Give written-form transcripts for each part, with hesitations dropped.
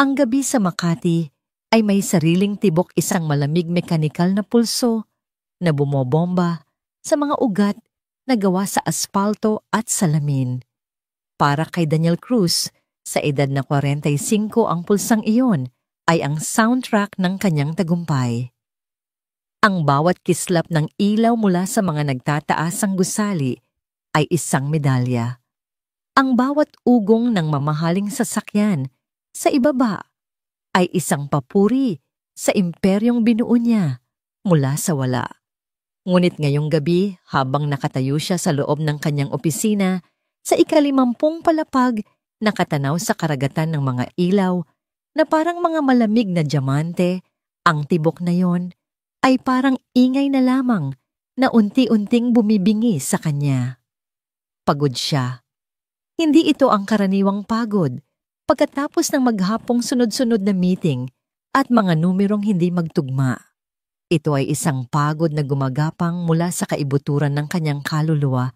Ang gabi sa Makati ay may sariling tibok, isang malamig mekanikal na pulso na bumobomba sa mga ugat na gawa sa aspalto at salamin. Para kay Daniel Cruz, sa edad na 45, ang pulsang iyon ay ang soundtrack ng kanyang tagumpay. Ang bawat kislap ng ilaw mula sa mga nagtataasang gusali ay isang medalya. Ang bawat ugong ng mamahaling sasakyan sa ibaba ay isang papuri sa imperyong binuo niya mula sa wala. Ngunit ngayong gabi, habang nakatayo siya sa loob ng kanyang opisina, sa ika-50 palapag, nakatanaw sa karagatan ng mga ilaw na parang mga malamig na diamante, ang tibok na yon ay parang ingay na lamang na unti-unting bumibingi sa kanya. Pagod siya. Hindi ito ang karaniwang pagod pagkatapos ng maghapong sunod-sunod na meeting at mga numerong hindi magtugma. Ito ay isang pagod na gumagapang mula sa kaibuturan ng kanyang kaluluwa,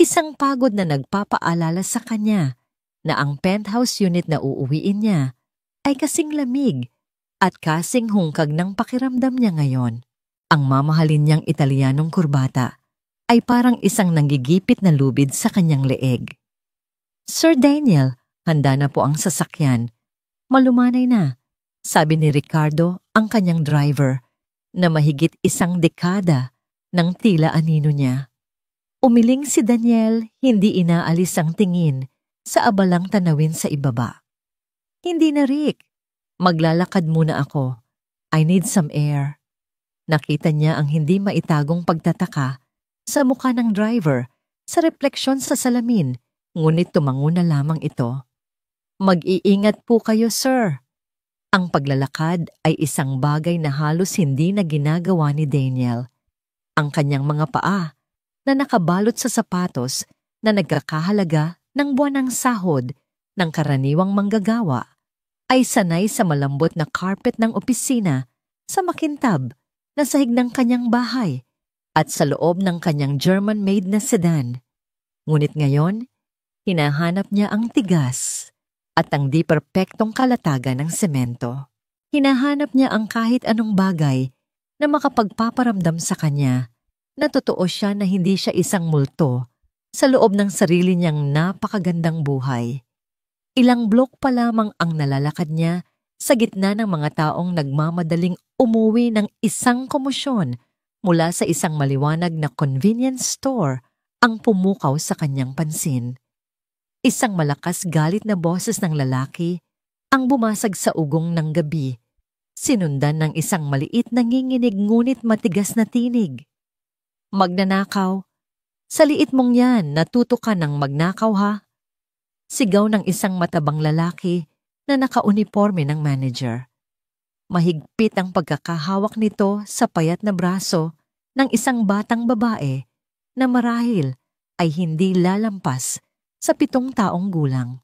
isang pagod na nagpapaalala sa kanya na ang penthouse unit na uuwiin niya ay kasing lamig at kasing hungkag ng pakiramdam niya ngayon. Ang mamahalin niyang Italianong kurbata ay parang isang nanggigipit na lubid sa kanyang leeg. "Sir Daniel, handa na po ang sasakyan. Malumanay na," sabi ni Ricardo, ang kanyang driver, na mahigit isang dekada ng tila anino niya. Umiling si Daniel, hindi inaalis ang tingin sa abalang tanawin sa ibaba. "Hindi na, Rick. Maglalakad muna ako. I need some air." Nakita niya ang hindi maitagong pagtataka sa mukha ng driver sa refleksyon sa salamin, ngunit tumango na lamang ito. "Mag-iingat po kayo, sir." Ang paglalakad ay isang bagay na halos hindi na ginagawa ni Daniel. Ang kanyang mga paa na nakabalot sa sapatos na nagkakahalaga ng buwanang sahod ng karaniwang manggagawa ay sanay sa malambot na carpet ng opisina, sa makintab na sahig ng kanyang bahay at sa loob ng kanyang German-made na sedan. Ngunit ngayon, hinahanap niya ang tigas at ang di perpektong kalatagan ng semento. Hinahanap niya ang kahit anong bagay na makapagpaparamdam sa kanya na totoo siya, na hindi siya isang multo sa loob ng sarili niyang napakagandang buhay. Ilang blok pa lamang ang nalalakad niya sa gitna ng mga taong nagmamadaling umuwi ng isang komosyon mula sa isang maliwanag na convenience store ang pumukaw sa kanyang pansin. Isang malakas galit na boses ng lalaki ang bumasag sa ugong ng gabi, sinundan ng isang maliit na nginginig ngunit matigas na tinig. "Magnanakaw? Sa liit mong yan, natuto ka ng magnakaw, ha?" Sigaw ng isang matabang lalaki na nakauniforme ng manager. Mahigpit ang pagkakahawak nito sa payat na braso ng isang batang babae na marahil ay hindi lalampas sa 7 taong gulang.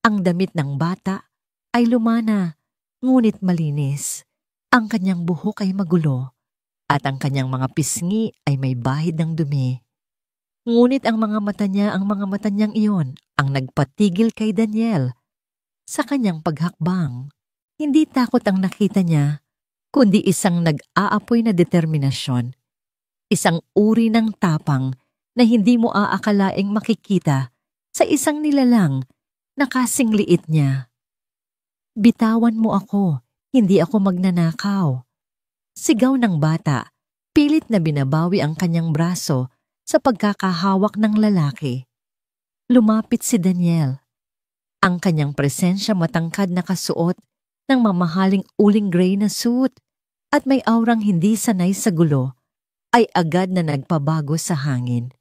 Ang damit ng bata ay lumana, ngunit malinis. Ang kanyang buhok ay magulo at ang kanyang mga pisngi ay may bahid ng dumi. Ngunit ang mga mata niyang iyon ang nagpatigil kay Daniel sa kanyang paghakbang. Hindi takot ang nakita niya, kundi isang nag-aapoy na determinasyon. Isang uri ng tapang na hindi mo aakalaing makikita sa isang nilalang na kasing liit niya. "Bitawan mo ako, hindi ako magnanakaw." Sigaw ng bata, pilit na binabawi ang kanyang braso sa pagkakahawak ng lalaki. Lumapit si Daniel. Ang kanyang presensya matangkad na kasuot ng mamahaling uling gray na suit at may aurang hindi sanay sa gulo ay agad na nagpabago sa hangin.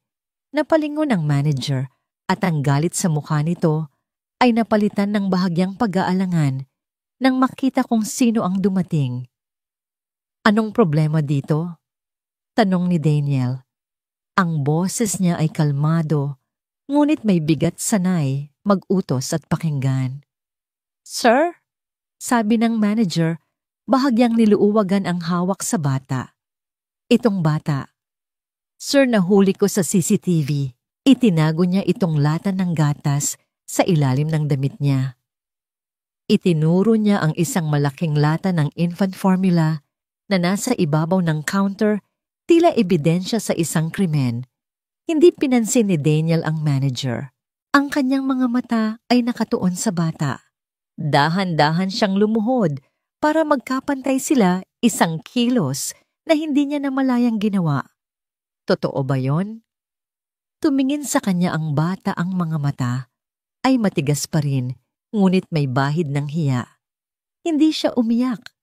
Napalingon ang manager at ang galit sa mukha nito ay napalitan ng bahagyang pag-aalangan nang makita kung sino ang dumating. "Anong problema dito?" tanong ni Daniel. Ang boses niya ay kalmado, ngunit may bigat, sanay mag-utos at pakinggan. "Sir?" sabi ng manager, bahagyang niluuwagan ang hawak sa bata. "Itong bata. Sir, nahuli ko sa CCTV. Itinago niya itong lata ng gatas sa ilalim ng damit niya." Itinuro niya ang isang malaking lata ng infant formula na nasa ibabaw ng counter, tila ebidensya sa isang krimen. Hindi pinansin ni Daniel ang manager. Ang kanyang mga mata ay nakatuon sa bata. Dahan-dahan siyang lumuhod para magkapantay sila 1 kilos na hindi niya namalayang ginawa. Totoo ba yon? Tumingin sa kanya ang bata, ang mga mata ay matigas pa rin, ngunit may bahid ng hiya. Hindi siya umiyak.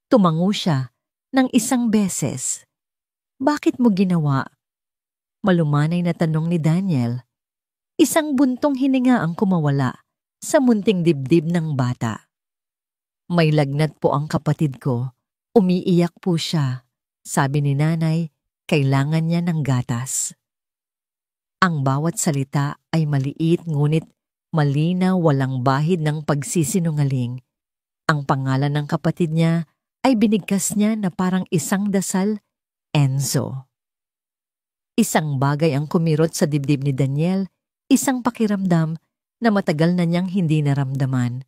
Tumango siya ng 1 beses. Bakit mo ginawa? Malumanay na tanong ni Daniel. Isang buntong hininga ang kumawala sa munting dibdib ng bata. May lagnat po ang kapatid ko. Umiiyak po siya. Sabi ni nanay, kailangan niya ng gatas. Ang bawat salita ay maliit ngunit malinaw, walang bahid ng pagsisinungaling. Ang pangalan ng kapatid niya ay binigkas niya na parang isang dasal, Enzo. Isang bagay ang kumirot sa dibdib ni Daniel, isang pakiramdam na matagal na niyang hindi naramdaman.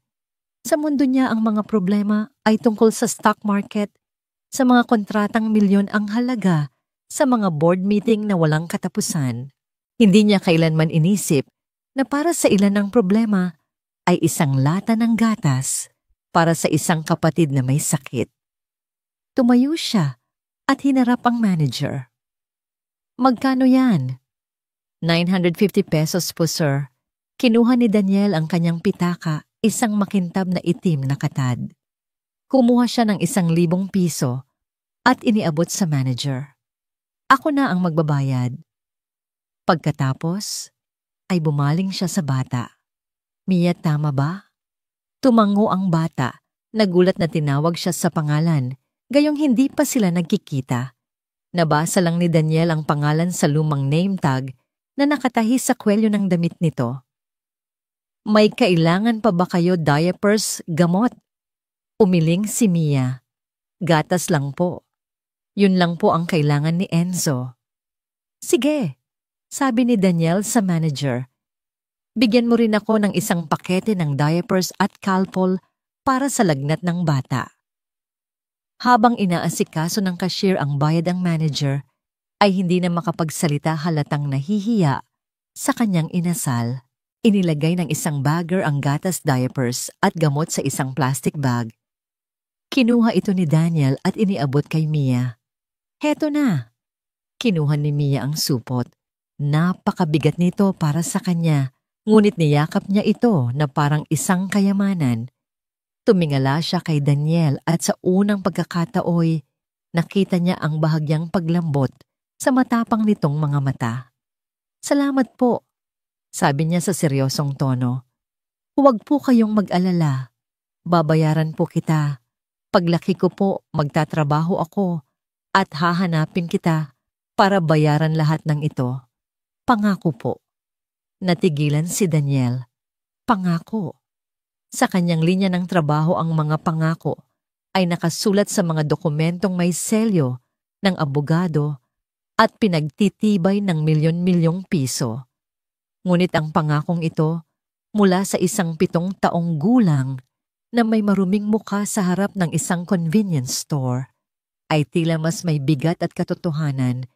Sa mundo niya ang mga problema ay tungkol sa stock market, sa mga kontratang milyon ang halaga, sa mga board meeting na walang katapusan. Hindi niya kailanman inisip na para sa ilan ang problema ay isang lata ng gatas para sa isang kapatid na may sakit. Tumayo siya at hinarap ang manager. Magkano yan? 950 pesos po, sir. Kinuha ni Daniel ang kanyang pitaka, isang makintab na itim na katad. Kumuha siya ng 1,000 piso at iniabot sa manager. Ako na ang magbabayad. Pagkatapos, ay bumaling siya sa bata. Mia, tama ba? Tumango ang bata. Nagulat na tinawag siya sa pangalan, gayong hindi pa sila nagkikita. Nabasa lang ni Daniel ang pangalan sa lumang name tag na nakatahi sa kwelyo ng damit nito. May kailangan pa ba kayo diapers, gamot? Umiling si Mia. Gatas lang po. Yun lang po ang kailangan ni Enzo. Sige, sabi ni Daniel sa manager. Bigyan mo rin ako ng 1 pakete ng diapers at Calpol para sa lagnat ng bata. Habang inaasikaso ng cashier ang bayad ang manager, ay hindi na makapagsalita, halatang nahihiya sa kanyang inasal. Inilagay ng isang bagger ang gatas, diapers at gamot sa isang plastic bag. Kinuha ito ni Daniel at iniabot kay Mia. Heto na. Kinuha ni Mia ang supot. Napakabigat nito para sa kanya, ngunit niyakap niya ito na parang isang kayamanan. Tumingala siya kay Daniel at sa unang pagkakataoy, nakita niya ang bahagyang paglambot sa matapang nitong mga mata. Salamat po, sabi niya sa seryosong tono. Huwag po kayong mag-alala. Babayaran po kita. Paglaki ko po, magtatrabaho ako at hahanapin kita para bayaran lahat ng ito. Pangako po. Natigilan si Daniel. Pangako. Sa kanyang linya ng trabaho ang mga pangako ay nakasulat sa mga dokumentong may selyo ng abogado at pinagtitibay ng milyon-milyong piso. Ngunit ang pangakong ito mula sa isang 7 taong gulang na may maruming mukha sa harap ng isang convenience store ay tila mas may bigat at katotohanan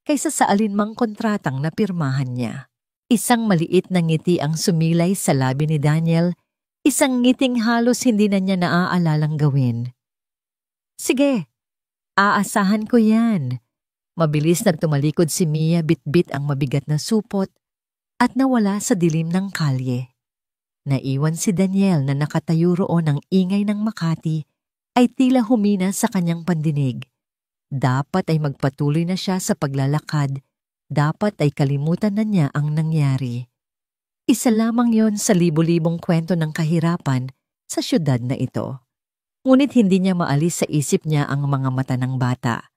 kaysa sa alinmang kontratang napirmahan niya. Isang maliit na ngiti ang sumilay sa labi ni Daniel, isang ngiting halos hindi na niya naaalalang gawin. Sige, aasahan ko yan. Mabilis na tumalikod si Mia, bitbit ang mabigat na supot at nawala sa dilim ng kalye. Naiwan si Daniel na nakatayo roon ng ingay ng Makati ay tila humina sa kanyang pandinig. Dapat ay magpatuloy na siya sa paglalakad. Dapat ay kalimutan na niya ang nangyari. Isa lamang yon sa libo-libong kwento ng kahirapan sa syudad na ito. Ngunit hindi niya maalis sa isip niya ang mga mata ng bata.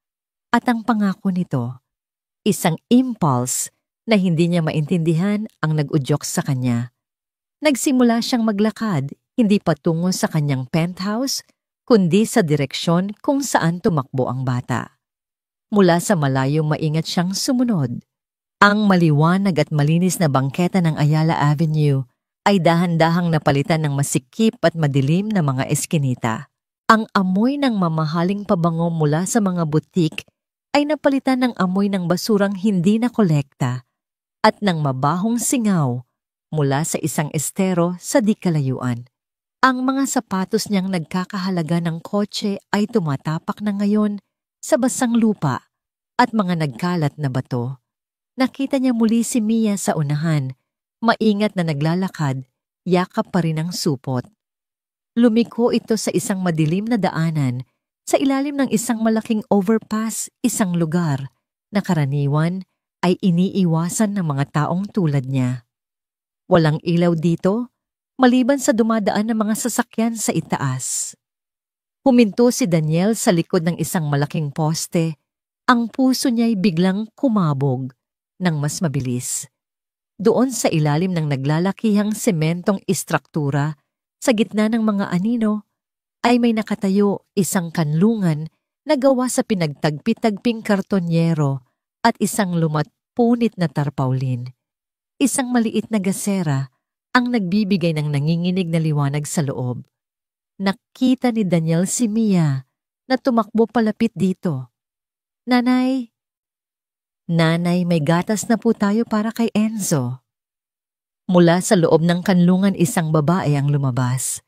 At ang pangako nito, isang impulse na hindi niya maintindihan ang nag-udyok sa kanya. Nagsimula siyang maglakad, hindi patungo sa kanyang penthouse, kundi sa direksyon kung saan tumakbo ang bata. Mula sa malayo maingat siyang sumunod. Ang maliwanag at malinis na bangketa ng Ayala Avenue ay dahan-dahang napalitan ng masikip at madilim na mga eskinita. Ang amoy ng mamahaling pabango mula sa mga butik ay napalitan ng amoy ng basurang hindi nakolekta at ng mabahong singaw mula sa isang estero sa di kalayuan. Ang mga sapatos niyang nagkakahalaga ng kotse ay tumatapak na ngayon sa basang lupa at mga nagkalat na bato. Nakita niya muli si Mia sa unahan, maingat na naglalakad, yakap pa rin ang supot. Lumiko ito sa isang madilim na daanan, sa ilalim ng isang malaking overpass, isang lugar na karaniwan ay iniiwasan ng mga taong tulad niya. Walang ilaw dito, maliban sa dumadaan ng mga sasakyan sa itaas. Huminto si Daniel sa likod ng isang malaking poste. Ang puso niya'y biglang kumabog ng mas mabilis. Doon sa ilalim ng naglalakihang sementong istruktura, sa gitna ng mga anino, ay may nakatayo isang kanlungan na gawa sa pinagtagpi-tagping kartonyero at isang lumatpunit na tarpaulin. Isang maliit na gasera ang nagbibigay ng nanginginig na liwanag sa loob. Nakita ni Daniel si Mia na tumakbo palapit dito. Nanay, may gatas na po tayo para kay Enzo. Mula sa loob ng kanlungan isang babae ang lumabas.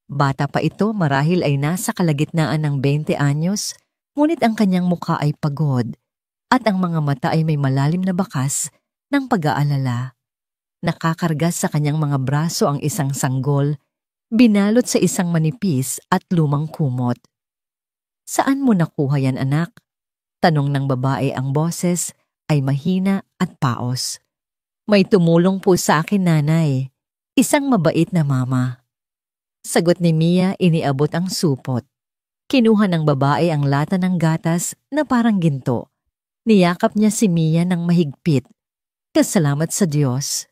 Bata pa ito, marahil ay nasa kalagitnaan ng 20 anyos, ngunit ang kanyang mukha ay pagod at ang mga mata ay may malalim na bakas ng pag-aalala. Nakakarga sa kanyang mga braso ang isang sanggol, binalot sa isang manipis at lumang kumot. Saan mo nakuha yan, anak? Tanong ng babae, ang boses ay mahina at paos. May tumulong po sa akin, nanay. Isang mabait na mama. Sagot ni Mia, iniabot ang supot. Kinuha ng babae ang lata ng gatas na parang ginto. Niyakap niya si Mia ng mahigpit. Kasalamat sa Diyos.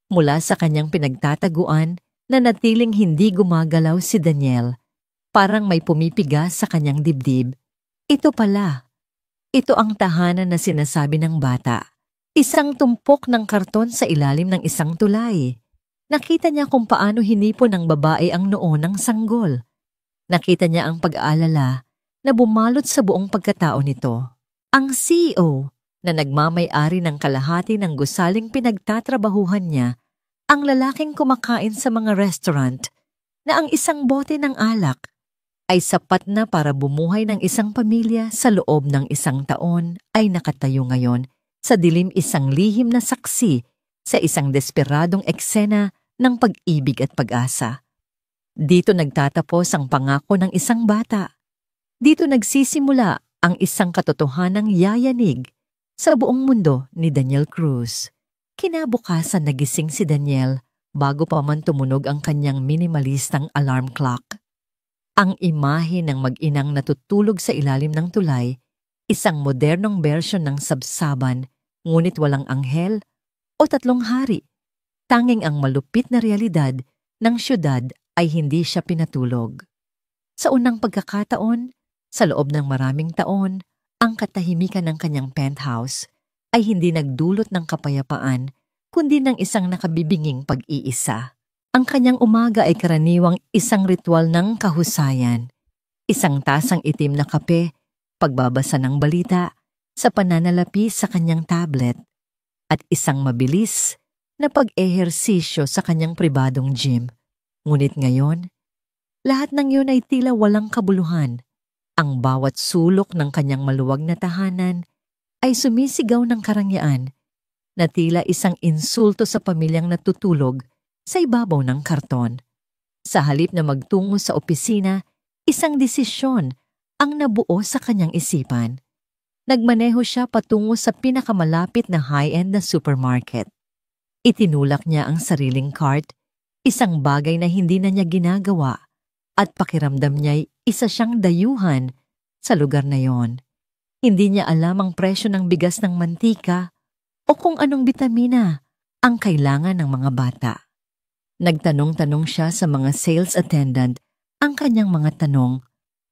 Mula sa kanyang pinagtataguan, natiling hindi gumagalaw si Daniel. Parang may pumipigas sa kanyang dibdib. Ito pala. Ito ang tahanan na sinasabi ng bata. Isang tumpok ng karton sa ilalim ng isang tulay. Nakita niya kung paano hinipon ng babae ang noo ng sanggol. Nakita niya ang pag-aalala na bumalot sa buong pagkatao nito. Ang CEO na nagmamay-ari ng kalahati ng gusaling pinagtatrabahuhan niya, ang lalaking kumakain sa mga restaurant na ang isang bote ng alak ay sapat na para bumuhay ng isang pamilya sa loob ng isang taon ay nakatayo ngayon sa dilim isang lihim na saksi sa isang desperadong eksena ng pag-ibig at pag-asa. Dito nagtatapos ang pangako ng isang bata. Dito nagsisimula ang isang katotohanang yayanig sa buong mundo ni Daniel Cruz. Kinabukasan nagising si Daniel bago pa man tumunog ang kanyang minimalistang alarm clock. Ang imahe ng mag-inang natutulog sa ilalim ng tulay, isang modernong bersyon ng sabsaban, ngunit walang anghel o tatlong hari. Tanging ang malupit na realidad ng syudad ay hindi siya pinatulog. Sa unang pagkakataon, sa loob ng maraming taon, ang katahimikan ng kanyang penthouse ay hindi nagdulot ng kapayapaan, kundi ng isang nakabibinging pag-iisa. Ang kanyang umaga ay karaniwang isang ritual ng kahusayan, isang tasang itim na kape, pagbabasa ng balita, sa pananalapi sa kanyang tablet, at isang mabilis na pag-ehersisyo sa kanyang pribadong gym. Ngunit ngayon, lahat ng yun ay tila walang kabuluhan. Ang bawat sulok ng kanyang maluwag na tahanan ay sumisigaw ng karangyaan na tila isang insulto sa pamilyang natutulog sa ibabaw ng karton. Sa halip na magtungo sa opisina, isang desisyon ang nabuo sa kanyang isipan. Nagmaneho siya patungo sa pinakamalapit na high-end na supermarket. Itinulak niya ang sariling cart, isang bagay na hindi na niya ginagawa, at pakiramdam niya'y isa siyang dayuhan sa lugar na yon. Hindi niya alam ang presyo ng bigas ng mantika o kung anong bitamina ang kailangan ng mga bata. Nagtanong-tanong siya sa mga sales attendant. Ang kanyang mga tanong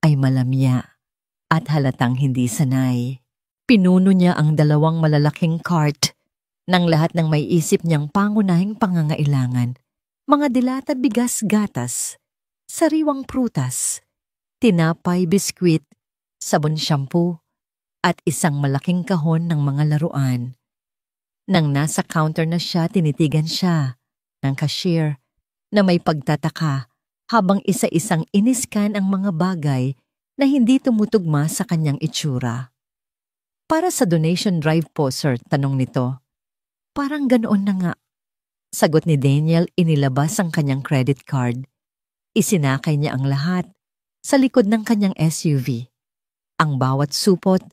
ay malamya at halatang hindi sanay. Pinuno niya ang dalawang malalaking cart ng lahat ng may isip niyang pangunahing pangangailangan. mga dilata bigas gatas, sariwang prutas, tinapay biskwit, sabon shampoo, at isang malaking kahon ng mga laruan. Nang nasa counter na siya, tinitigan siya ng cashier na may pagtataka habang isa-isang iniskan ang mga bagay na hindi tumutugma sa kanyang itsura. Para sa donation drive po, sir, tanong nito. Parang ganoon na nga. Sagot ni Daniel, inilabas ang kanyang credit card. Isinakay niya ang lahat sa likod ng kanyang SUV. Ang bawat supot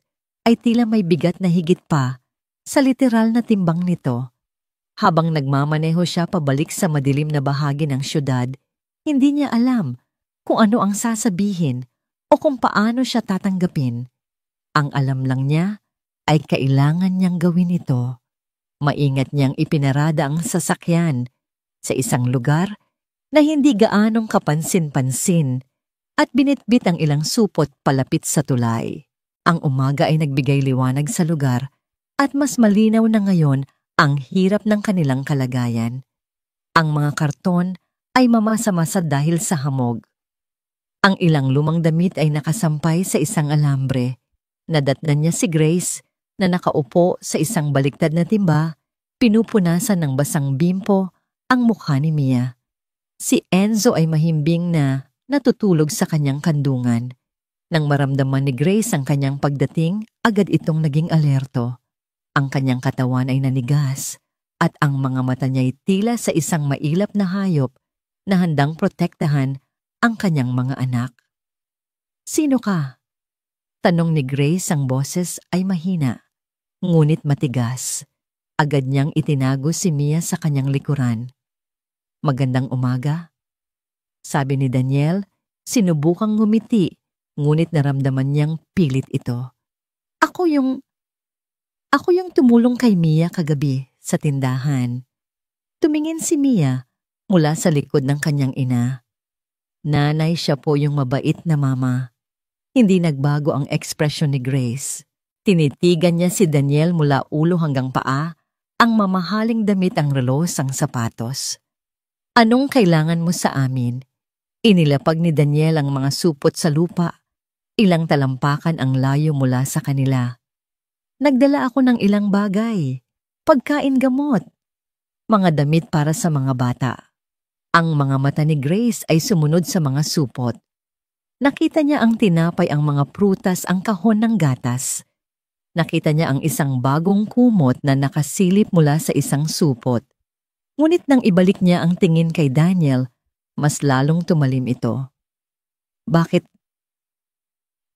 ay tila may bigat na higit pa sa literal na timbang nito. Habang nagmamaneho siya pabalik sa madilim na bahagi ng syudad, hindi niya alam kung ano ang sasabihin o kung paano siya tatanggapin. Ang alam lang niya ay kailangan niyang gawin ito. Maingat niyang ipinarada ang sasakyan sa isang lugar na hindi gaanong kapansin-pansin at binitbit ang ilang supot palapit sa tulay. Ang umaga ay nagbigay liwanag sa lugar at mas malinaw na ngayon ang hirap ng kanilang kalagayan. Ang mga karton ay mamasa-masa dahil sa hamog. Ang ilang lumang damit ay nakasampay sa isang alambre. Nadatnan niya si Grace na nakaupo sa isang baliktad na timba, pinupunasan ng basang bimpo ang mukha ni Mia. Si Enzo ay mahimbing na natutulog sa kanyang kandungan. Nang maramdaman ni Grace ang kanyang pagdating, agad itong naging alerto. Ang kanyang katawan ay nanigas at ang mga mata niya ay tila sa isang mailap na hayop na handang protektahan ang kanyang mga anak. Sino ka? Tanong ni Grace, ang boses ay mahina, ngunit matigas. Agad niyang itinago si Mia sa kanyang likuran. Magandang umaga. Sabi ni Daniel, sinubukang ngumiti, ngunit naramdaman niyang pilit ito. Ako yung tumulong kay Mia kagabi sa tindahan. Tumingin si Mia mula sa likod ng kanyang ina. Nanay, siya po yung mabait na mama. Hindi nagbago ang ekspresyon ni Grace. Tinitigan niya si Daniel mula ulo hanggang paa, ang mamahaling damit, ang relos, ang sapatos. Anong kailangan mo sa amin? Inilapag ni Daniel ang mga supot sa lupa. Ilang talampakan ang layo mula sa kanila. Nagdala ako ng ilang bagay. Pagkain, gamot. Mga damit para sa mga bata. Ang mga mata ni Grace ay sumunod sa mga supot. Nakita niya ang tinapay, ang mga prutas, ang kahon ng gatas. Nakita niya ang isang bagong kumot na nakasilip mula sa isang supot. Ngunit nang ibalik niya ang tingin kay Daniel, mas lalong tumalim ito. Bakit?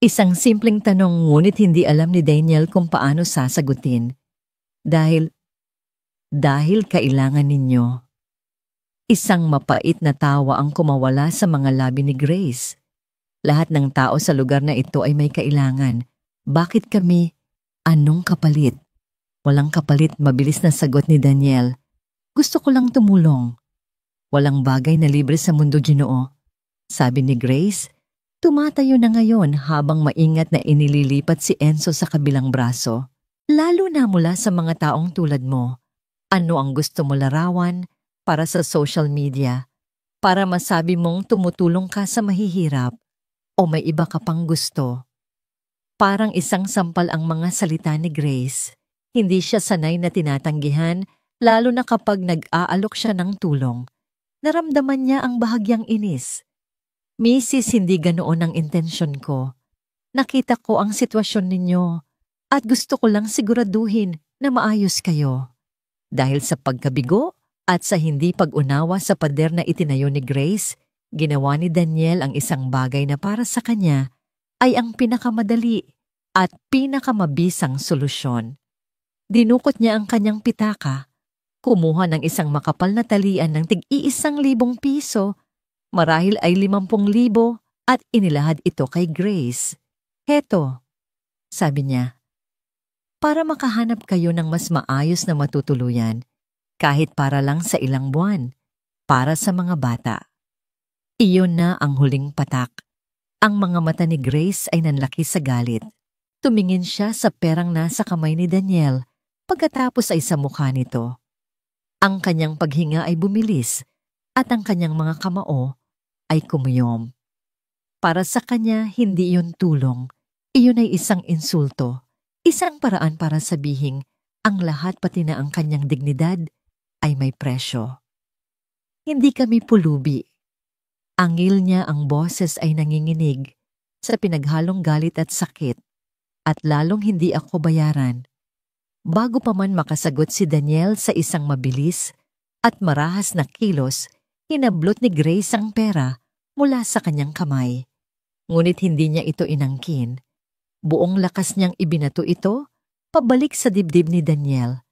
Isang simpleng tanong, ngunit hindi alam ni Daniel kung paano sasagutin. Dahil kailangan ninyo. Isang mapait na tawa ang kumawala sa mga labi ni Grace. Lahat ng tao sa lugar na ito ay may kailangan. Bakit kami? Anong kapalit? Walang kapalit, mabilis na sagot ni Daniel. Gusto ko lang tumulong. Walang bagay na libre sa mundo, Ginoo. Sabi ni Grace, tumatayo na ngayon habang maingat na inililipat si Enzo sa kabilang braso. Lalo na mula sa mga taong tulad mo. Ano ang gusto mo larawan para sa social media? Para masabi mong tumutulong ka sa mahihirap? O may iba ka pang gusto? Parang isang sampal ang mga salita ni Grace. Hindi siya sanay na tinatanggihan, lalo na kapag nag-aalok siya ng tulong. Naramdaman niya ang bahagyang inis. Mrs., hindi ganoon ang intensyon ko. Nakita ko ang sitwasyon ninyo at gusto ko lang siguraduhin na maayos kayo. Dahil sa pagkabigo at sa hindi pag-unawa sa pader na itinayo ni Grace, ginawa ni Daniel ang isang bagay na para sa kanya ay ang pinakamadali at pinakamabisang solusyon. Dinukot niya ang kanyang pitaka, kumuha ng isang makapal na talian ng tig-1,000 piso, marahil ay 50,000 at inilahad ito kay Grace. Heto, sabi niya, para makahanap kayo ng mas maayos na matutuluyan, kahit para lang sa ilang buwan, para sa mga bata. Iyon na ang huling patak. Ang mga mata ni Grace ay nanlaki sa galit. Tumingin siya sa perang nasa kamay ni Daniel, pagkatapos ay sa mukha nito. Ang kanyang paghinga ay bumilis at ang kanyang mga kamao ay kumuyom. Para sa kanya, hindi iyon tulong. Iyon ay isang insulto, isang paraan para sabihing ang lahat pati na ang kanyang dignidad ay may presyo. Hindi kami pulubi. Angil niya ang boses ay nanginginig sa pinaghalong galit at sakit, at lalong hindi ako bayaran. Bago pa man makasagot si Daniel sa isang mabilis at marahas na kilos, hinablot ni Grace ang pera mula sa kanyang kamay. Ngunit hindi niya ito inangkin. Buong lakas niyang ibinato ito pabalik sa dibdib ni Daniel.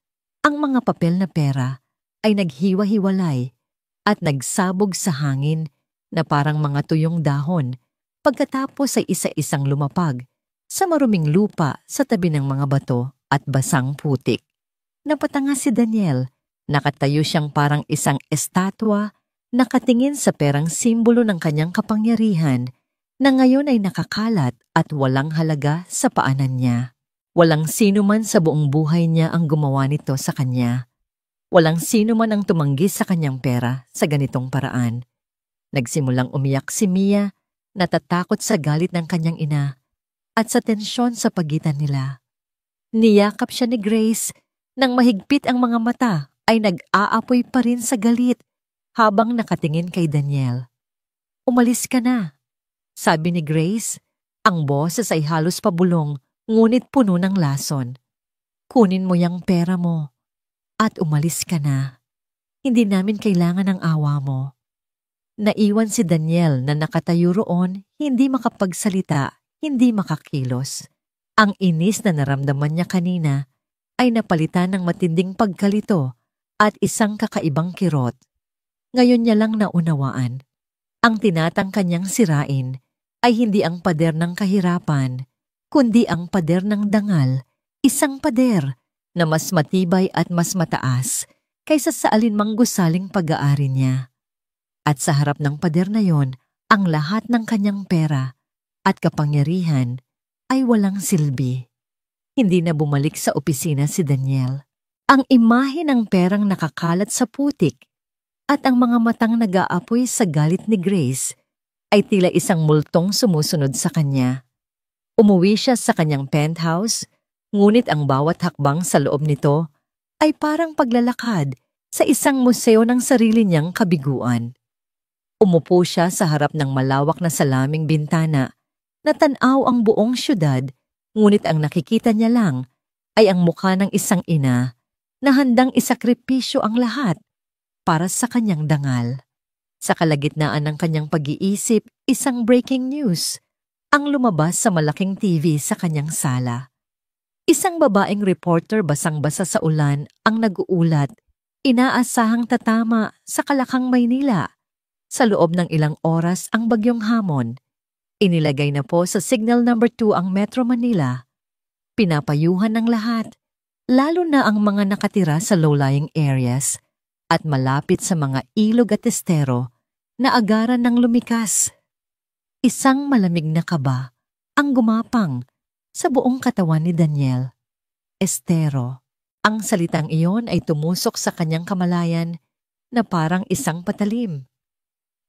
Ang mga papel na pera ay naghiwa-hiwalay at nagsabog sa hangin na parang mga tuyong dahon pagkatapos ay isa-isang lumapag sa maruming lupa sa tabi ng mga bato at basang putik. Napatanga si Daniel. Nakatayo siyang parang isang estatwa, nakatingin sa perang simbolo ng kanyang kapangyarihan na ngayon ay nakakalat at walang halaga sa paanan niya. Walang sino man sa buong buhay niya ang gumawa nito sa kanya. Walang sino man ang tumanggi sa kanyang pera sa ganitong paraan. Nagsimulang umiyak si Mia, natatakot sa galit ng kanyang ina at sa tensyon sa pagitan nila. Niyakap siya ni Grace nang mahigpit ang mga mata ay nag-aapoy pa rin sa galit habang nakatingin kay Daniel. "Umalis ka na," sabi ni Grace. Ang boses ay halos pabulong ngunit puno ng lason. "Kunin mo yang pera mo at umalis ka na. Hindi namin kailangan ng awa mo." Naiwan si Daniel na nakatayo roon, hindi makapagsalita, hindi makakilos. Ang inis na naramdaman niya kanina ay napalitan ng matinding pagkalito at isang kakaibang kirot. Ngayon niya lang naunawaan. Ang tinatang kanyang sirain ay hindi ang pader ng kahirapan, kundi ang pader ng dangal, isang pader na mas matibay at mas mataas kaysa sa alinmang gusaling pag-aari niya. At sa harap ng pader na yon, ang lahat ng kanyang pera at kapangyarihan ay walang silbi. Hindi na bumalik sa opisina si Daniel. Ang imahe ng perang nakakalat sa putik at ang mga matang nag-aapoy sa galit ni Grace ay tila isang multong sumusunod sa kanya. Umuwi siya sa kanyang penthouse, ngunit ang bawat hakbang sa loob nito ay parang paglalakad sa isang museo ng sarili niyang kabiguan. Umupo siya sa harap ng malawak na salaming bintana. Natanaw ang buong syudad, ngunit ang nakikita niya lang ay ang mukha ng isang ina na handang isakripisyo ang lahat para sa kanyang dangal. Sa kalagitnaan ng kanyang pag-iisip, isang breaking news ang lumabas sa malaking TV sa kanyang sala. Isang babaeng reporter basang-basa sa ulan ang nag-uulat, inaasahang tatama sa Kalakang, Maynila. Sa loob ng ilang oras ang bagyong hamon. Inilagay na po sa signal number 2 ang Metro Manila. Pinapayuhan ng lahat, lalo na ang mga nakatira sa low-lying areas at malapit sa mga ilog at estero na agaran ng lumikas. Isang malamig na kaba ang gumapang sa buong katawan ni Daniel. Estero. Ang salitang iyon ay tumusok sa kanyang kamalayan na parang isang patalim.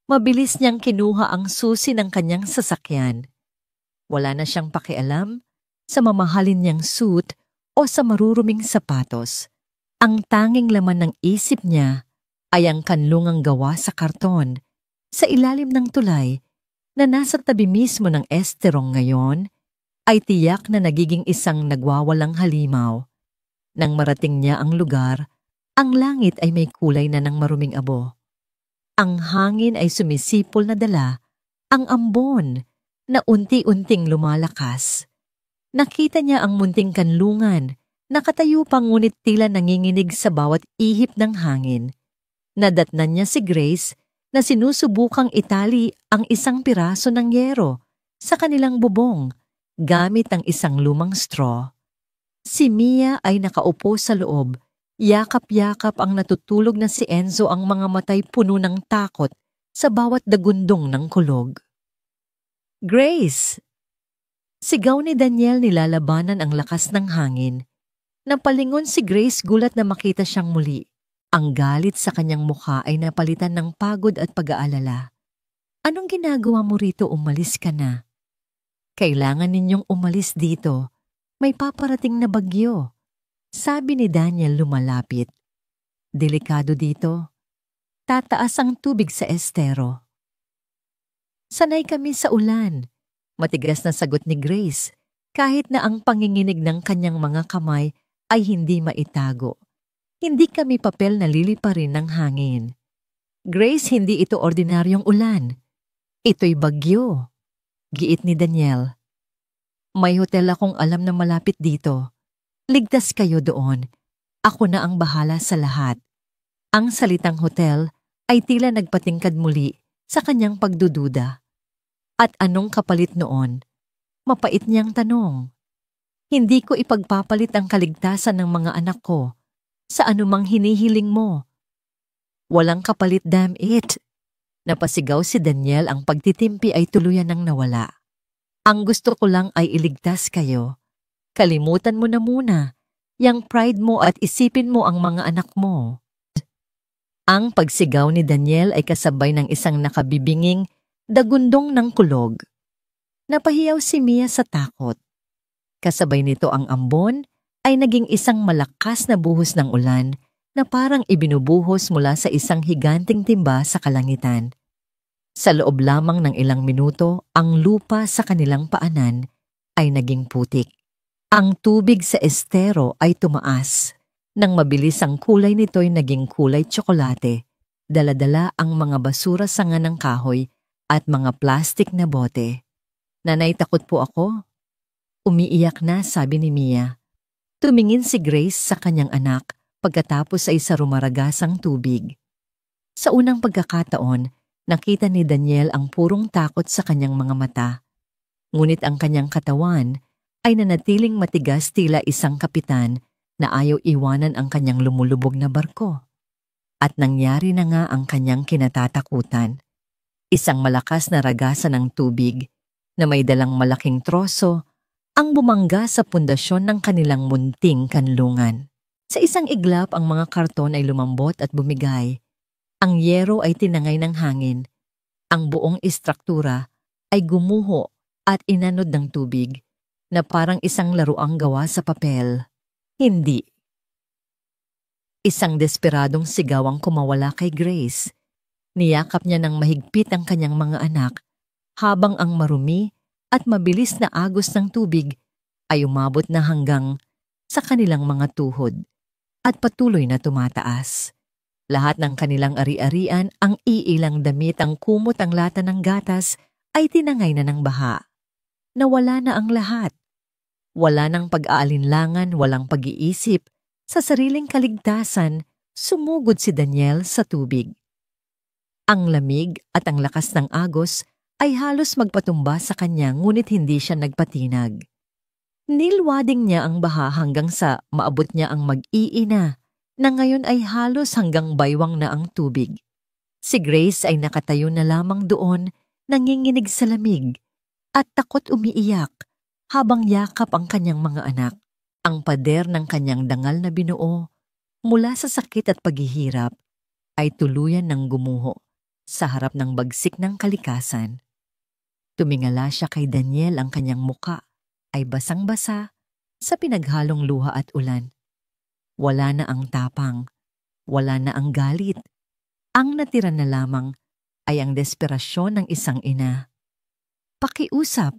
Mabilis niyang kinuha ang susi ng kanyang sasakyan. Wala na siyang pakialam sa mamahalin niyang suit o sa maruruming sapatos. Ang tanging laman ng isip niya ay ang kanlungang gawa sa karton sa ilalim ng tulay na nasa tabi mismo ng esterong ngayon ay tiyak na nagiging isang nagwawalang halimaw. Nang marating niya ang lugar, ang langit ay may kulay na ng maruming abo. Ang hangin ay sumisipol na dala ang ambon na unti-unting lumalakas. Nakita niya ang munting kanlungan, nakatayo pa ngunit tila nanginginig sa bawat ihip ng hangin. Nadatnan niya si Grace na sinusubukang itali ang isang piraso ng yero sa kanilang bubong gamit ang isang lumang straw. Si Mia ay nakaupo sa loob. Yakap-yakap ang natutulog na si Enzo, ang mga matay puno ng takot sa bawat dagundong ng kulog. "Grace!" Sigaw ni Daniel, nilalabanan ang lakas ng hangin. Napalingon si Grace, gulat na makita siyang muli. Ang galit sa kanyang mukha ay napalitan ng pagod at pag-aalala. Anong ginagawa mo rito? Umalis ka na. Kailangan ninyong umalis dito. May paparating na bagyo. Sabi ni Daniel lumalapit. Delikado dito. Tataas ang tubig sa estero. Sanay kami sa ulan. Matigas na sagot ni Grace, kahit na ang panginginig ng kanyang mga kamay ay hindi maitago. Hindi kami papel na liliparin ng hangin. Grace, hindi ito ordinaryong ulan. Ito'y bagyo. Giit ni Daniel. May hotel akong alam na malapit dito. Ligtas kayo doon. Ako na ang bahala sa lahat. Ang salitang hotel ay tila nagpatingkad muli sa kanyang pagdududa. At anong kapalit noon? Mapait niyang tanong. Hindi ko ipagpapalit ang kaligtasan ng mga anak ko sa anumang hinihiling mo. Walang kapalit, damn it. Napasigaw si Daniel, ang pagtitimpi ay tuluyan ng nawala. Ang gusto ko lang ay iligtas kayo. Kalimutan mo na muna yang pride mo at isipin mo ang mga anak mo. Ang pagsigaw ni Daniel ay kasabay ng isang nakabibinging dagundong ng kulog. Napahiyaw si Mia sa takot. Kasabay nito ang ambon ay naging isang malakas na buhos ng ulan na parang ibinubuhos mula sa isang higanting timba sa kalangitan. Sa loob lamang ng ilang minuto, ang lupa sa kanilang paanan ay naging putik. Ang tubig sa estero ay tumaas. Nang mabilis ang kulay nito'y naging kulay tsokolate. Dala-dala ang mga basura sanga ng kahoy at mga plastik na bote. Nanay, takot po ako. Umiiyak na, sabi ni Mia. Tumingin si Grace sa kanyang anak pagkatapos ay sa rumaragasang tubig. Sa unang pagkakataon, nakita ni Daniel ang purong takot sa kanyang mga mata. Ngunit ang kanyang katawan ay nanatiling matigas tila isang kapitan na ayaw iwanan ang kanyang lumulubog na barko. At nangyari na nga ang kanyang kinatatakutan. Isang malakas na ragasan ng tubig na may dalang malaking troso ang bumangga sa pundasyon ng kanilang munting kanlungan. Sa isang iglap, ang mga karton ay lumambot at bumigay. Ang yero ay tinangay ng hangin. Ang buong istruktura ay gumuho at inanod ng tubig na parang isang laruang gawa sa papel. Hindi. Isang desperadong sigaw ang kumawala kay Grace. Niyakap niya ng mahigpit ang kanyang mga anak habang ang marumi at mabilis na agos ng tubig ay umabot na hanggang sa kanilang mga tuhod at patuloy na tumataas. Lahat ng kanilang ari-arian, ang iilang damit, ang kumot, ang lata ng gatas ay tinangay na ng baha. Nawala na ang lahat. Wala nang pag-aalinlangan, walang pag-iisip. Sa sariling kaligtasan, sumugod si Daniel sa tubig. Ang lamig at ang lakas ng agos ay halos magpatumba sa kanya, ngunit hindi siya nagpatinag. Nilwading niya ang baha hanggang sa maabot niya ang mag-iina na ngayon ay halos hanggang baywang na ang tubig. Si Grace ay nakatayo na lamang doon, nanginginig sa lamig at takot umiiyak habang yakap ang kanyang mga anak. Ang pader ng kanyang dangal na binuo mula sa sakit at paghihirap ay tuluyan ng gumuho sa harap ng bagsik ng kalikasan. Tumingala siya kay Daniel, ang kanyang muka ay basang-basa sa pinaghalong luha at ulan. Wala na ang tapang, wala na ang galit. Ang natira na lamang ay ang desperasyon ng isang ina. Pakiusap,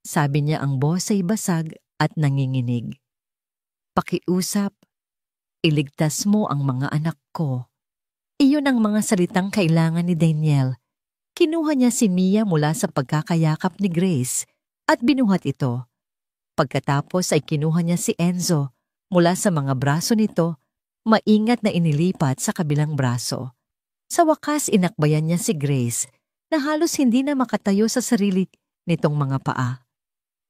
sabi niya, ang boses ay basag at nanginginig. Pakiusap, iligtas mo ang mga anak ko. Iyon ang mga salitang kailangan ni Daniel. Kinuha niya si Mia mula sa pagkakayakap ni Grace at binuhat ito. Pagkatapos ay kinuha niya si Enzo mula sa mga braso nito, maingat na inilipat sa kabilang braso. Sa wakas, inakbayan niya si Grace na halos hindi na makatayo sa sarili nitong mga paa.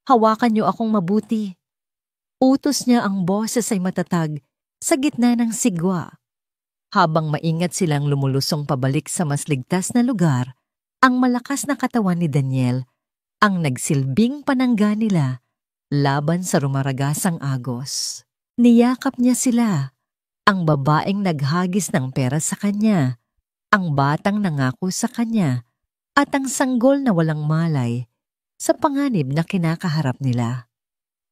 Hawakan niyo akong mabuti. Utos niya, ang boses ay matatag sa gitna ng sigwa. Habang maingat silang lumulusong pabalik sa mas ligtas na lugar, ang malakas na katawan ni Daniel ang nagsilbing panangga nila laban sa rumaragasang agos. Niyakap niya sila, ang babaeng naghagis ng pera sa kanya, ang batang nangako sa kanya, at ang sanggol na walang malay sa panganib na kinakaharap nila.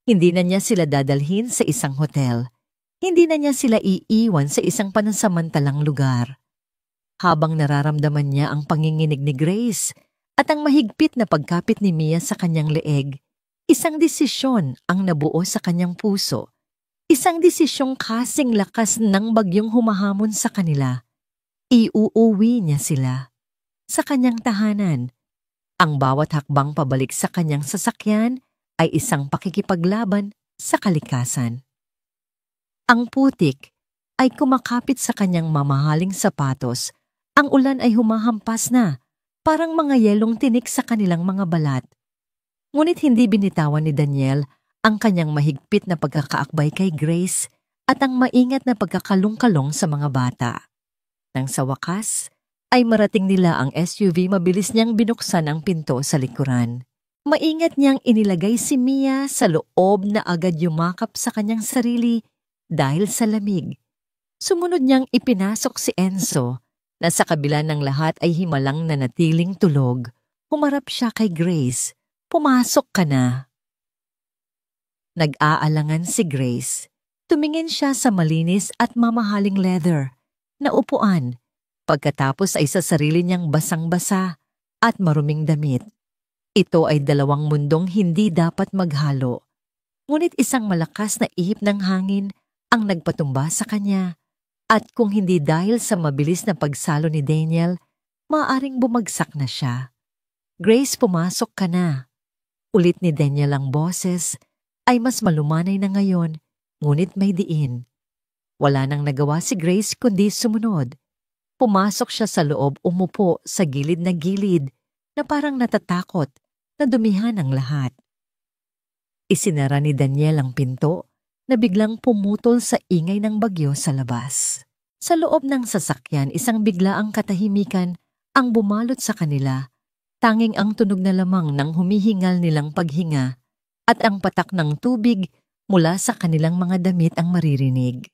Hindi na niya sila dadalhin sa isang hotel. Hindi na niya sila iiwan sa isang pansamantalang lugar. Habang nararamdaman niya ang panginginig ni Grace at ang mahigpit na pagkapit ni Mia sa kanyang leeg, isang desisyon ang nabuo sa kanyang puso. Isang desisyong kasing lakas ng bagyong humahamon sa kanila. Iuuwi niya sila sa kanyang tahanan. Ang bawat hakbang pabalik sa kanyang sasakyan ay isang pakikipaglaban sa kalikasan. Ang putik ay kumakapit sa kanyang mamahaling sapatos. Ang ulan ay humahampas na, parang mga yelong tinik sa kanilang mga balat. Ngunit hindi binitawan ni Daniel ang kanyang mahigpit na pagkakaakbay kay Grace at ang maingat na pagkakalong-kalong sa mga bata. Nang sa wakas, ay marating nila ang SUV, mabilis niyang binuksan ang pinto sa likuran. Maingat niyang inilagay si Mia sa loob na agad yumakap sa kanyang sarili dahil sa lamig. Sumunod niyang ipinasok si Enzo na sa kabila ng lahat ay himalang nanatiling tulog. Humarap siya kay Grace. Pumasok ka na. Nag-aalangan si Grace. Tumingin siya sa malinis at mamahaling leather na upuan. Pagkatapos ay sa sarili niyang basang-basa at maruming damit. Ito ay dalawang mundong hindi dapat maghalo. Ngunit isang malakas na ihip ng hangin ang nagpatumba sa kanya. At kung hindi dahil sa mabilis na pagsalo ni Daniel, maaaring bumagsak na siya. Grace, pumasok ka na. Ulit ni Daniel ang boses, ay mas malumanay na ngayon, ngunit may diin. Wala nang nagawa si Grace kundi sumunod. Pumasok siya sa loob, umupo sa gilid na gilid na parang natatakot na dumihan ang lahat. Isinara ni Daniel ang pinto na biglang pumutol sa ingay ng bagyo sa labas. Sa loob ng sasakyan, isang biglaang katahimikan ang bumalot sa kanila. Tanging ang tunog na lamang ng humihingal nilang paghinga at ang patak ng tubig mula sa kanilang mga damit ang maririnig.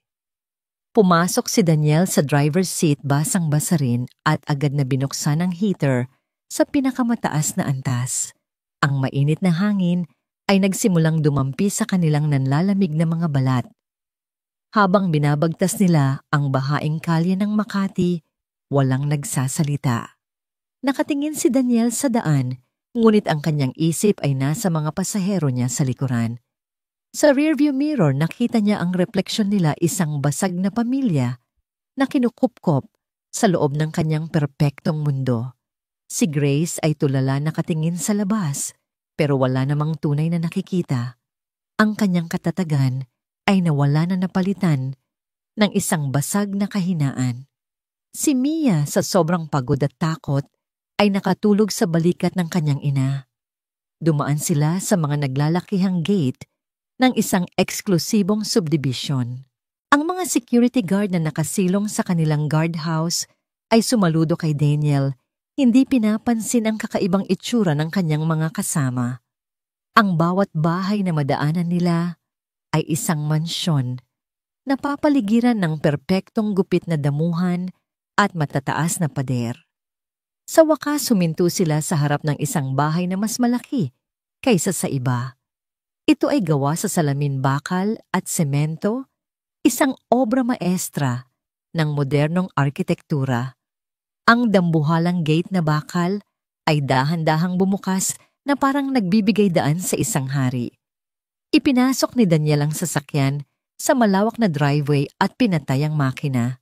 Pumasok si Daniel sa driver's seat, basang-basa rin, at agad na binuksan ang heater sa pinakamataas na antas. Ang mainit na hangin ay nagsimulang dumampi sa kanilang nanlalamig na mga balat. Habang binabagtas nila ang bahaing kalye ng Makati, walang nagsasalita. Nakatingin si Daniel sa daan, ngunit ang kanyang isip ay nasa mga pasahero niya sa likuran. Sa rearview mirror, nakita niya ang refleksyon nila, isang basag na pamilya na kinukupkop sa loob ng kanyang perpektong mundo. Si Grace ay tulala nakatingin sa labas, pero wala namang tunay na nakikita. Ang kanyang katatagan ay nawala na napalitan ng isang basag na kahinaan. Si Mia, sa sobrang pagod at takot, ay nakatulog sa balikat ng kanyang ina. Dumaan sila sa mga naglalakihang gate ng isang eksklusibong subdivision. Ang mga security guard na nakasilong sa kanilang guardhouse ay sumaludo kay Daniel, hindi pinapansin ang kakaibang itsura ng kanyang mga kasama. Ang bawat bahay na madaanan nila ay isang mansyon, napapaligiran ng perpektong gupit na damuhan at matataas na pader. Sa wakas, huminto sila sa harap ng isang bahay na mas malaki kaysa sa iba. Ito ay gawa sa salamin bakal at semento, isang obra maestra ng modernong arkitektura. Ang dambuhalang gate na bakal ay dahan-dahang bumukas na parang nagbibigay daan sa isang hari. Ipinasok ni Daniel ang sasakyan sa malawak na driveway at pinatay ang makina.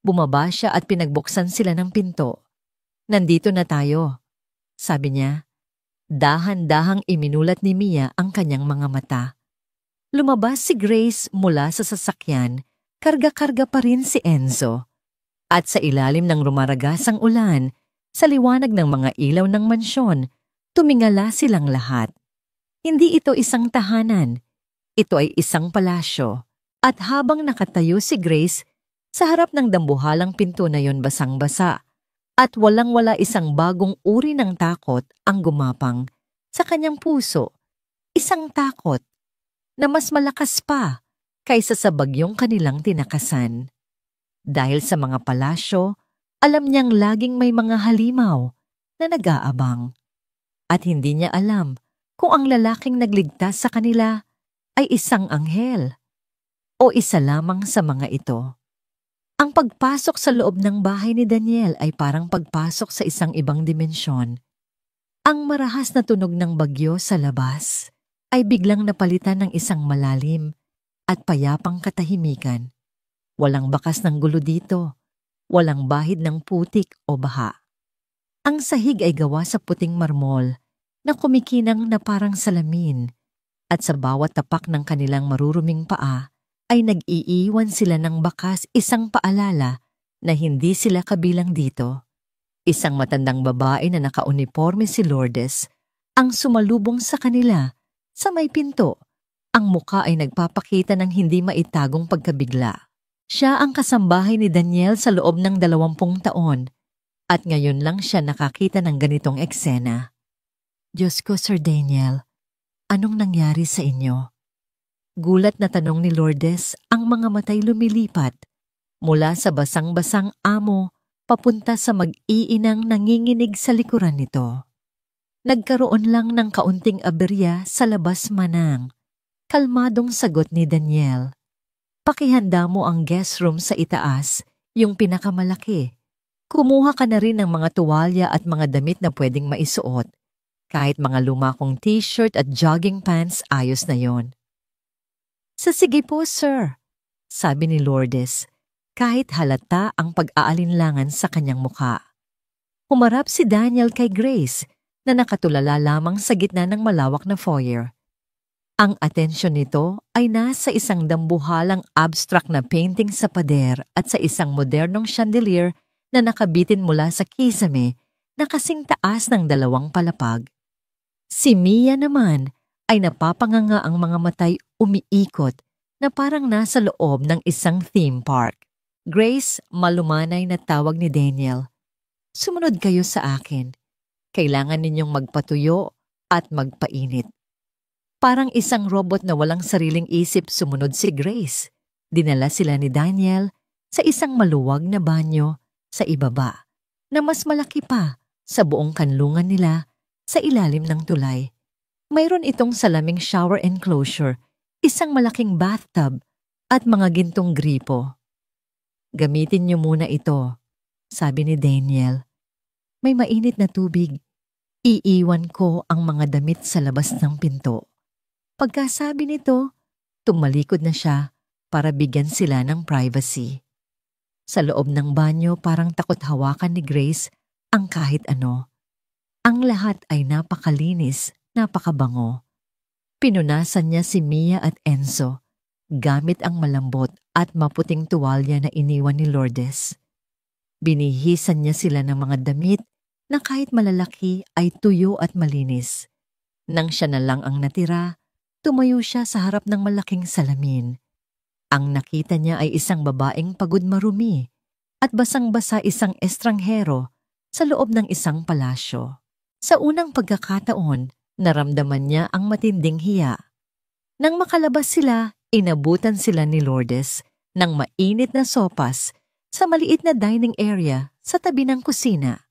Bumaba siya at pinagbuksan sila ng pinto. Nandito na tayo, sabi niya. Dahan-dahang iminulat ni Mia ang kanyang mga mata. Lumabas si Grace mula sa sasakyan, karga-karga pa rin si Enzo. At sa ilalim ng rumaragasang ulan, sa liwanag ng mga ilaw ng mansyon, tumingala silang lahat. Hindi ito isang tahanan, ito ay isang palasyo. At habang nakatayo si Grace, sa harap ng dambuhalang pinto na yon, basang-basa, at walang-wala, isang bagong uri ng takot ang gumapang sa kanyang puso. Isang takot na mas malakas pa kaysa sa bagyong kanilang tinakasan. Dahil sa mga palasyo, alam niyang laging may mga halimaw na nag-aabang. At hindi niya alam kung ang lalaking nagligtas sa kanila ay isang anghel o isa lamang sa mga ito. Ang pagpasok sa loob ng bahay ni Daniel ay parang pagpasok sa isang ibang dimensyon. Ang marahas na tunog ng bagyo sa labas ay biglang napalitan ng isang malalim at payapang katahimikan. Walang bakas ng gulo dito, walang bahid ng putik o baha. Ang sahig ay gawa sa puting marmol na kumikinang na parang salamin at sa bawat tapak ng kanilang maruruming paa ay nag-iiwan sila ng bakas, isang paalala na hindi sila kabilang dito. Isang matandang babae na nakauniporme si Lourdes ang sumalubong sa kanila sa may pinto. Ang muka ay nagpapakita ng hindi maitagong pagkabigla. Siya ang kasambahay ni Daniel sa loob ng 20 taon at ngayon lang siya nakakita ng ganitong eksena. Diyos ko, Sir Daniel, anong nangyari sa inyo? Gulat na tanong ni Lourdes, ang mga matay lumilipat mula sa basang-basang amo papunta sa mag-iinang nanginginig sa likuran nito. Nagkaroon lang ng kaunting aberya sa labas manang. Kalmadong sagot ni Daniel. Pakihanda mo ang guest room sa itaas, yung pinakamalaki. Kumuha ka na rin ng mga tuwalya at mga damit na pwedeng maisuot. Kahit mga lumakong t-shirt at jogging pants, ayos na yon. Sige po, sir, sabi ni Lourdes, kahit halata ang pag-aalinlangan sa kanyang mukha. Humarap si Daniel kay Grace na nakatulala lamang sa gitna ng malawak na foyer. Ang atensyon nito ay nasa isang dambuhalang abstract na painting sa pader at sa isang modernong chandelier na nakabitin mula sa kisame na kasing taas ng 2 palapag. Si Mia naman ay napapanganga, ang mga matay umiikot na parang nasa loob ng isang theme park. Grace, malumanay na tawag ni Daniel. Sumunod kayo sa akin. Kailangan ninyong magpatuyo at magpainit. Parang isang robot na walang sariling isip, sumunod si Grace. Dinala sila ni Daniel sa isang maluwag na banyo sa ibaba na mas malaki pa sa buong kanlungan nila sa ilalim ng tulay. Mayroon itong salaming shower enclosure, isang malaking bathtub at mga gintong gripo. Gamitin niyo muna ito, sabi ni Daniel. May mainit na tubig. Iiwan ko ang mga damit sa labas ng pinto. Pagkasabi nito, tumalikod na siya para bigyan sila ng privacy. Sa loob ng banyo, parang takot hawakan ni Grace ang kahit ano. Ang lahat ay napakalinis, napakabango. Pinunasan niya si Mia at Enzo gamit ang malambot at maputing tuwalya na iniwan ni Lourdes. Binihisan niya sila ng mga damit na kahit malalaki ay tuyo at malinis. Nang siya na lang ang natira, tumayo siya sa harap ng malaking salamin. Ang nakita niya ay isang babaeng pagod marumi at basang-basa, isang estranghero sa loob ng isang palasyo. Sa unang pagkakataon, naramdaman niya ang matinding hiya. Nang makalabas sila, inabutan sila ni Lourdes ng mainit na sopas sa maliit na dining area sa tabi ng kusina.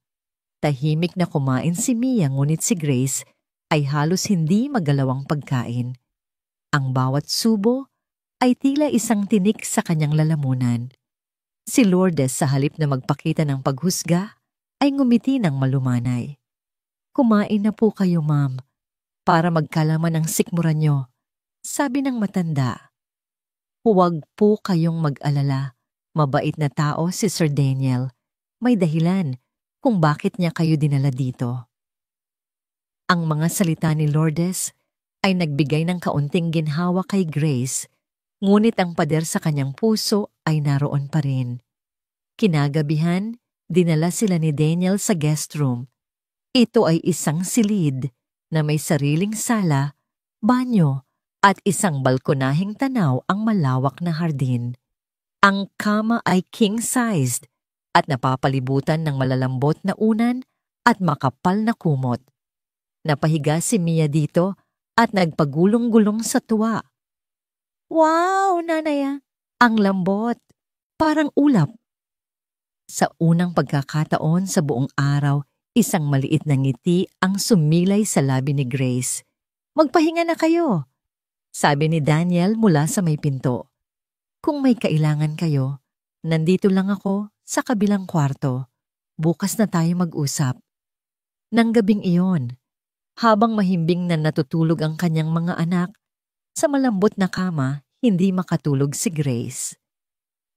Tahimik na kumain si Mia, ngunit si Grace ay halos hindi magalawang pagkain. Ang bawat subo ay tila isang tinik sa kanyang lalamunan. Si Lourdes, sa halip na magpakita ng paghusga, ay ngumiti ng malumanay. Kumain na po kayo, ma'am, para magkalaman ang sikmura nyo, sabi ng matanda. Huwag po kayong mag-alala. Mabait na tao si Sir Daniel. May dahilan kung bakit niya kayo dinala dito. Ang mga salita ni Lourdes ay nagbigay ng kaunting ginhawa kay Grace, ngunit ang pader sa kanyang puso ay naroon pa rin. Kinagabihan, dinala sila ni Daniel sa guest room. Ito ay isang silid na may sariling sala, banyo at isang balkonaheng tanaw ang malawak na hardin. Ang kama ay king-sized at napapalibutan ng malalambot na unan at makapal na kumot. Napahiga si Mia dito at nagpagulong-gulong sa tuwa. Wow, nanay! Ang lambot. Parang ulap. Sa unang pagkakataon sa buong araw, isang maliit na ngiti ang sumilay sa labi ni Grace. Magpahinga na kayo, sabi ni Daniel mula sa may pinto. Kung may kailangan kayo, nandito lang ako sa kabilang kwarto. Bukas na tayo mag-usap. Nang gabing iyon, habang mahimbing na natutulog ang kanyang mga anak, sa malambot na kama, hindi makatulog si Grace.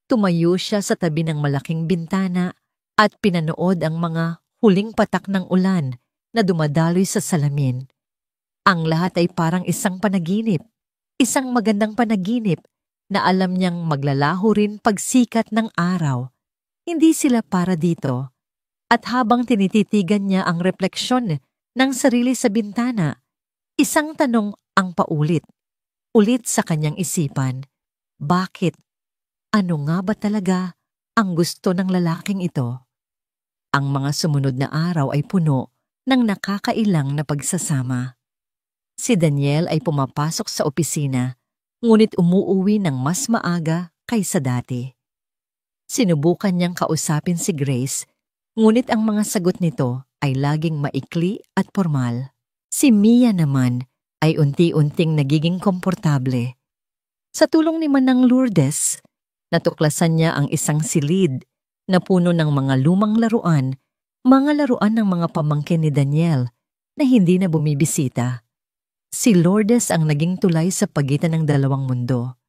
Tumayo siya sa tabi ng malaking bintana at pinanood ang mga huling patak ng ulan na dumadaloy sa salamin. Ang lahat ay parang isang panaginip, isang magandang panaginip na alam niyang maglalaho rin pagsikat ng araw. Hindi sila para dito. At habang tinititigan niya ang refleksyon ng sarili sa bintana, isang tanong ang paulit, ulit sa kanyang isipan. Bakit? Ano nga ba talaga ang gusto ng lalaking ito? Ang mga sumunod na araw ay puno ng nakakailang na pagsasama. Si Daniel ay pumapasok sa opisina, ngunit umuuwi ng mas maaga kaysa dati. Sinubukan niyang kausapin si Grace, ngunit ang mga sagot nito ay laging maikli at formal. Si Mia naman ay unti-unting nagiging komportable. Sa tulong ni Manang Lourdes, natuklasan niya ang isang silid na puno ng mga lumang laruan, mga laruan ng mga pamangkin ni Daniel na hindi na bumibisita. Si Lourdes ang naging tulay sa pagitan ng dalawang mundo.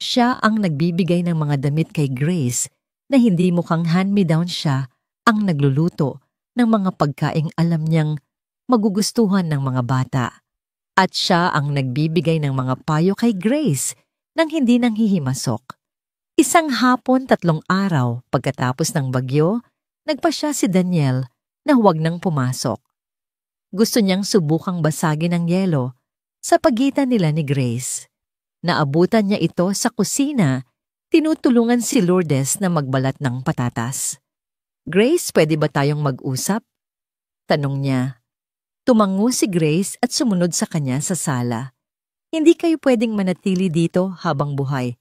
Siya ang nagbibigay ng mga damit kay Grace na hindi mukhang hand-me-down siya ang nagluluto ng mga pagkaing alam niyang magugustuhan ng mga bata. At siya ang nagbibigay ng mga payo kay Grace nang hindi nanghihimasok. Isang hapon 3 araw pagkatapos ng bagyo, nagpasya si Daniel na huwag nang pumasok. Gusto niyang subukang basagin ang yelo sa pagitan nila ni Grace. Naabutan niya ito sa kusina, tinutulungan si Lourdes na magbalat ng patatas. Grace, pwede ba tayong mag-usap? Tanong niya. Tumango si Grace at sumunod sa kanya sa sala. Hindi kayo pwedeng manatili dito habang buhay.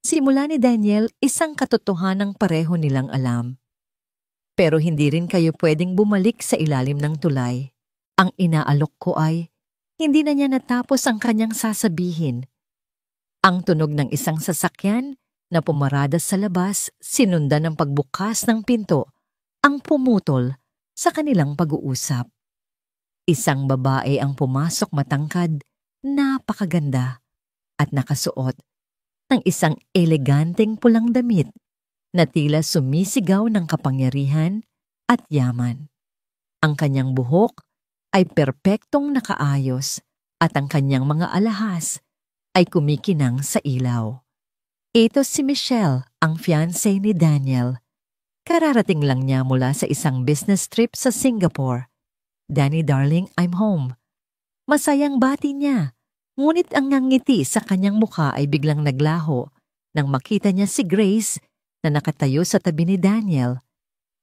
Simula ni Daniel, isang katotohanang pareho nilang alam. Pero hindi rin kayo pwedeng bumalik sa ilalim ng tulay. Ang inaalok ko ay, hindi na niya natapos ang kanyang sasabihin. Ang tunog ng isang sasakyan na pumarada sa labas, sinundan ng pagbukas ng pinto, ang pumutol sa kanilang pag-uusap. Isang babae ang pumasok matangkad, napakaganda, at nakasuot ng isang eleganteng pulang damit na tila sumisigaw ng kapangyarihan at yaman. Ang kanyang buhok ay perpektong nakaayos at ang kanyang mga alahas ay kumikinang sa ilaw. Ito si Michelle, ang fiancé ni Daniel. Kararating lang niya mula sa isang business trip sa Singapore. Danny darling, I'm home. Masayang bati niya. Ngunit ang ngiti sa kanyang mukha ay biglang naglaho nang makita niya si Grace na nakatayo sa tabi ni Daniel.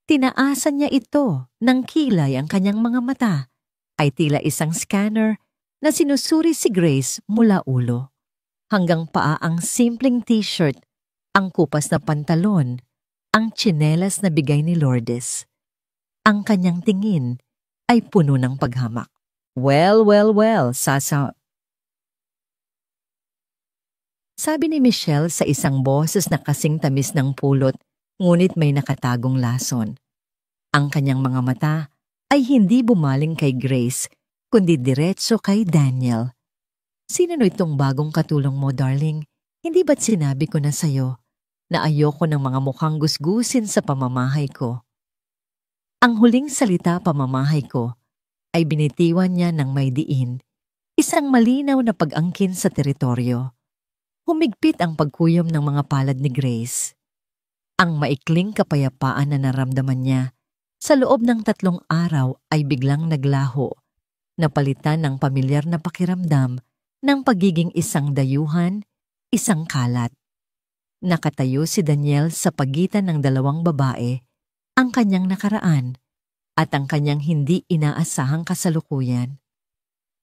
Tinaasan niya ito ng kilay ang kanyang mga mata, ay tila isang scanner na sinusuri si Grace mula ulo. Hanggang paa ang simpleng t-shirt, ang kupas na pantalon, ang tsinelas na bigay ni Lourdes. Ang kanyang tingin ay puno ng paghamak. Well, sabi ni Michelle sa isang boses na kasing tamis ng pulot, ngunit may nakatagong lason. Ang kanyang mga mata ay hindi bumaling kay Grace, kundi diretso kay Daniel. Sino itong bagong katulong mo, darling? Hindi ba't sinabi ko na sa'yo na ayoko ng mga mukhang gusgusin sa pamamahay ko? Ang huling salita pamamahay ko ay binitiwan niya ng may diin, isang malinaw na pag-angkin sa teritoryo. Humigpit ang pagkuyom ng mga palad ni Grace. Ang maikling kapayapaan na naramdaman niya sa loob ng 3 araw ay biglang naglaho, napalitan ng pamilyar na pakiramdam ng pagiging isang dayuhan, isang kalat. Nakatayo si Daniel sa pagitan ng 2 babae, ang kanyang nakaraan at ang kanyang hindi inaasahang kasalukuyan.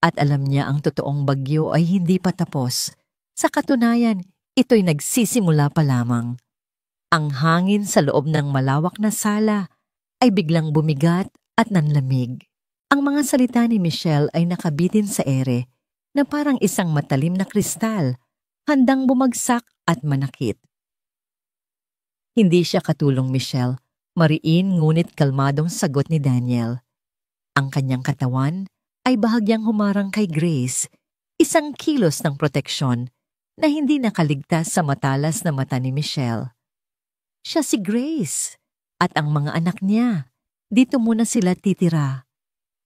At alam niya ang totoong bagyo ay hindi pa tapos. Sa katunayan, ito'y nagsisimula pa lamang. Ang hangin sa loob ng malawak na sala ay biglang bumigat at nanlamig. Ang mga salita ni Michelle ay nakabitin sa ere na parang isang matalim na kristal, handang bumagsak at manakit. Hindi siya katulong Michelle, mariin ngunit kalmadong sagot ni Daniel. Ang kanyang katawan ay bahagyang humarang kay Grace, isang kilos ng proteksyon na hindi nakaligtas sa matalas na mata ni Michelle. Siya si Grace at ang mga anak niya. Dito muna sila titira.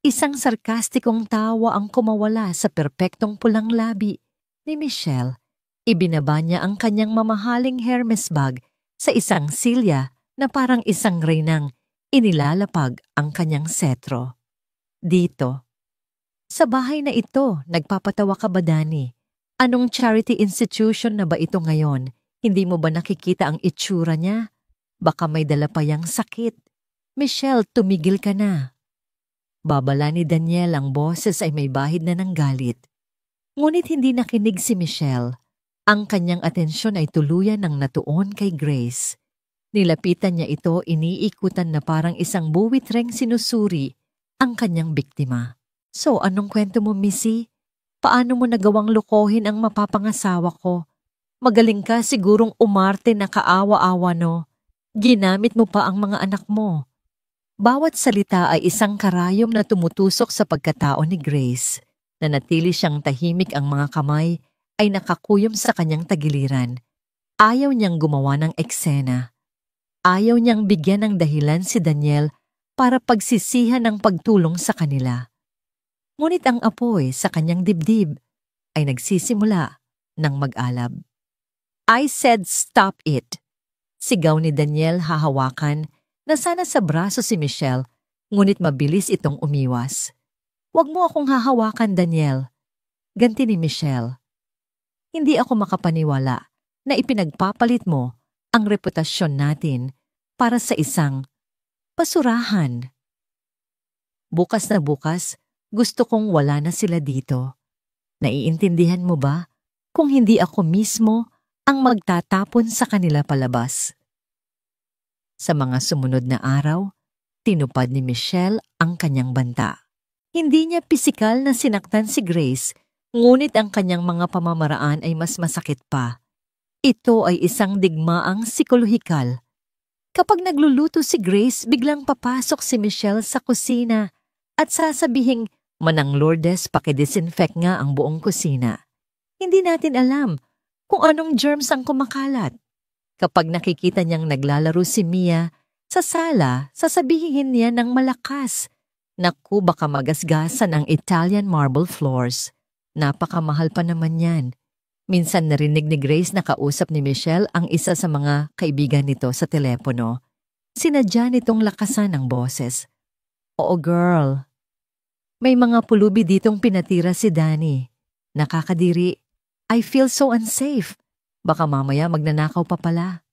Isang sarkastikong tawa ang kumawala sa perpektong pulang labi ni Michelle. Ibinaba niya ang kanyang mamahaling Hermes bag sa isang silya na parang isang reynang inilalapag ang kanyang setro. Dito. Sa bahay na ito, nagpapatawa ka ba, Dani? Anong charity institution na ba ito ngayon? Hindi mo ba nakikita ang itsura niya? Baka may dala pa yang sakit. Michelle, tumigil ka na. Babala ni Daniel, ang boses ay may bahid na ng galit. Ngunit hindi nakinig si Michelle. Ang kanyang atensyon ay tuluyan ng natuon kay Grace. Nilapitan niya ito, iniikutan na parang isang buwitreng sinusuri ang kanyang biktima. So, anong kwento mo, Missy? Paano mo nagawang lukohin ang mapapangasawa ko? Magaling ka sigurong umarte na kaawa-awa, no? Ginamit mo pa ang mga anak mo. Bawat salita ay isang karayom na tumutusok sa pagkatao ni Grace. Nanatili siyang tahimik, ang mga kamay ay nakakuyom sa kanyang tagiliran. Ayaw niyang gumawa ng eksena. Ayaw niyang bigyan ng dahilan si Daniel para pagsisihan ng pagtulong sa kanila. Ngunit ang apoy sa kanyang dibdib ay nagsisimula ng mag-alab. I said stop it. Sigaw ni Daniel, hahawakan na sana sa braso si Michelle, ngunit mabilis itong umiwas. Huwag mo akong hahawakan, Daniel. Ganti ni Michelle. Hindi ako makapaniwala na ipinagpapalit mo ang reputasyon natin para sa isang basurahan. Bukas na bukas, gusto kong wala na sila dito. Naiintindihan mo ba kung hindi ako mismo ang magtatapon sa kanila palabas? Sa mga sumunod na araw, tinupad ni Michelle ang kanyang banta. Hindi niya pisikal na sinaktan si Grace, ngunit ang kanyang mga pamamaraan ay mas masakit pa. Ito ay isang digmaang psikolohikal. Kapag nagluluto si Grace, biglang papasok si Michelle sa kusina at sasabihing, "Manang Lourdes, pakidisinfect nga ang buong kusina." Hindi natin alam kung anong germs ang kumakalat. Kapag nakikita niyang naglalaro si Mia sa sala, sasabihin niya ng malakas, "Naku, baka magasgasan ang Italian marble floors. Napakamahal pa naman yan." Minsan narinig ni Grace na kausap ni Michelle ang isa sa mga kaibigan nito sa telepono. Sinadya nitong lakasan ang boses. "Oo, girl. May mga pulubi ditong pinatira si Danny. Nakakadiri. I feel so unsafe. Baka mamaya magnanakaw pa pala."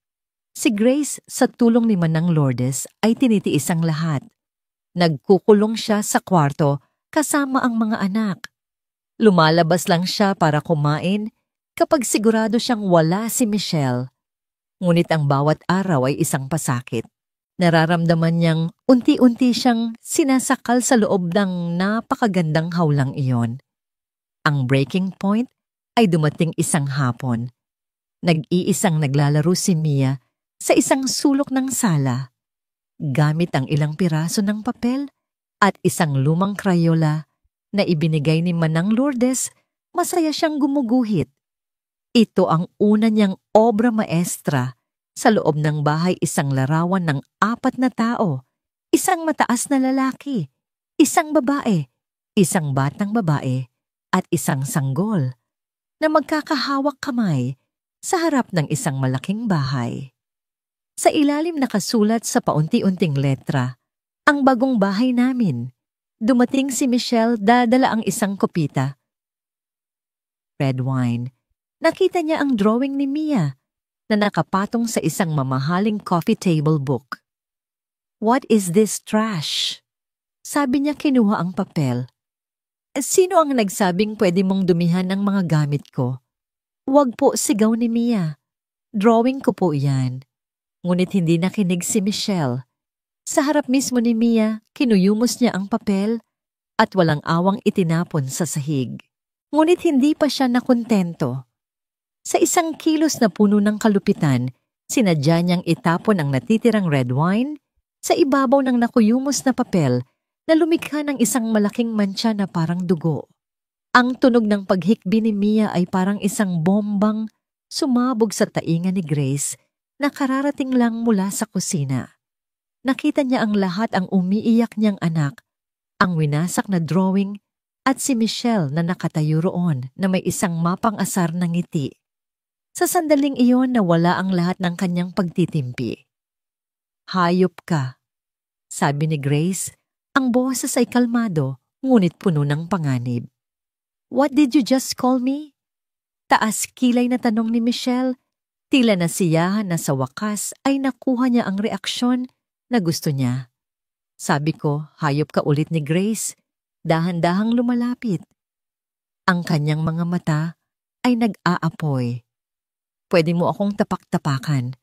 Si Grace, sa tulong ni Manang Lourdes, ay tinitiis ang lahat. Nagkukulong siya sa kwarto kasama ang mga anak. Lumalabas lang siya para kumain kapag sigurado siyang wala si Michelle. Ngunit ang bawat araw ay isang pasakit. Nararamdaman niyang unti-unti siyang sinasakal sa loob ng napakagandang hawlang iyon. Ang breaking point ay dumating isang hapon. Nag-iisang naglalaro si Mia sa isang sulok ng sala. Gamit ang ilang piraso ng papel at isang lumang krayola na ibinigay ni Manang Lourdes, masaya siyang gumuguhit. Ito ang una niyang obra maestra. Sa loob ng bahay, isang larawan ng 4 na tao, isang mataas na lalaki, isang babae, isang batang babae, at isang sanggol na magkakahawak kamay sa harap ng isang malaking bahay. Sa ilalim nakasulat sa paunti-unting letra, "Ang bagong bahay namin." Dumating si Michelle, dadala ang isang kopita. Red wine. Nakita niya ang drawing ni Mia na nakapatong sa isang mamahaling coffee table book. "What is this trash?" Sabi niya, kinuha ang papel. "Sino ang nagsabing pwede mong dumihan ng mga gamit ko? Wag po, sigaw ni Mia. Drawing ko po yan. Ngunit hindi nakinig si Michelle. Sa harap mismo ni Mia, kinuyumos niya ang papel at walang awang itinapon sa sahig. Ngunit hindi pa siya nakontento. Sa isang kilos na puno ng kalupitan, sinadya niyang itapon ang natitirang red wine sa ibabaw ng nakuyumos na papel na lumikha ng isang malaking mantsa na parang dugo. Ang tunog ng paghikbi ni Mia ay parang isang bombang sumabog sa tainga ni Grace na kararating lang mula sa kusina. Nakita niya ang lahat, ang umiiyak niyang anak, ang winasak na drawing at si Michelle na nakatayo roon na may isang mapang-asar na ngiti. Sa sandaling iyon nawala ang lahat ng kanyang pagtitimpi. Hayop ka, sabi ni Grace, ang boses ay kalmado ngunit puno ng panganib. What did you just call me? Taas kilay na tanong ni Michelle, tila nasiyahan na sa wakas ay nakuha niya ang reaksyon na gusto niya. Sabi ko, hayop ka ulit ni Grace, dahan-dahang lumalapit. Ang kanyang mga mata ay nag-aapoy. Pwede mo akong tapak-tapakan.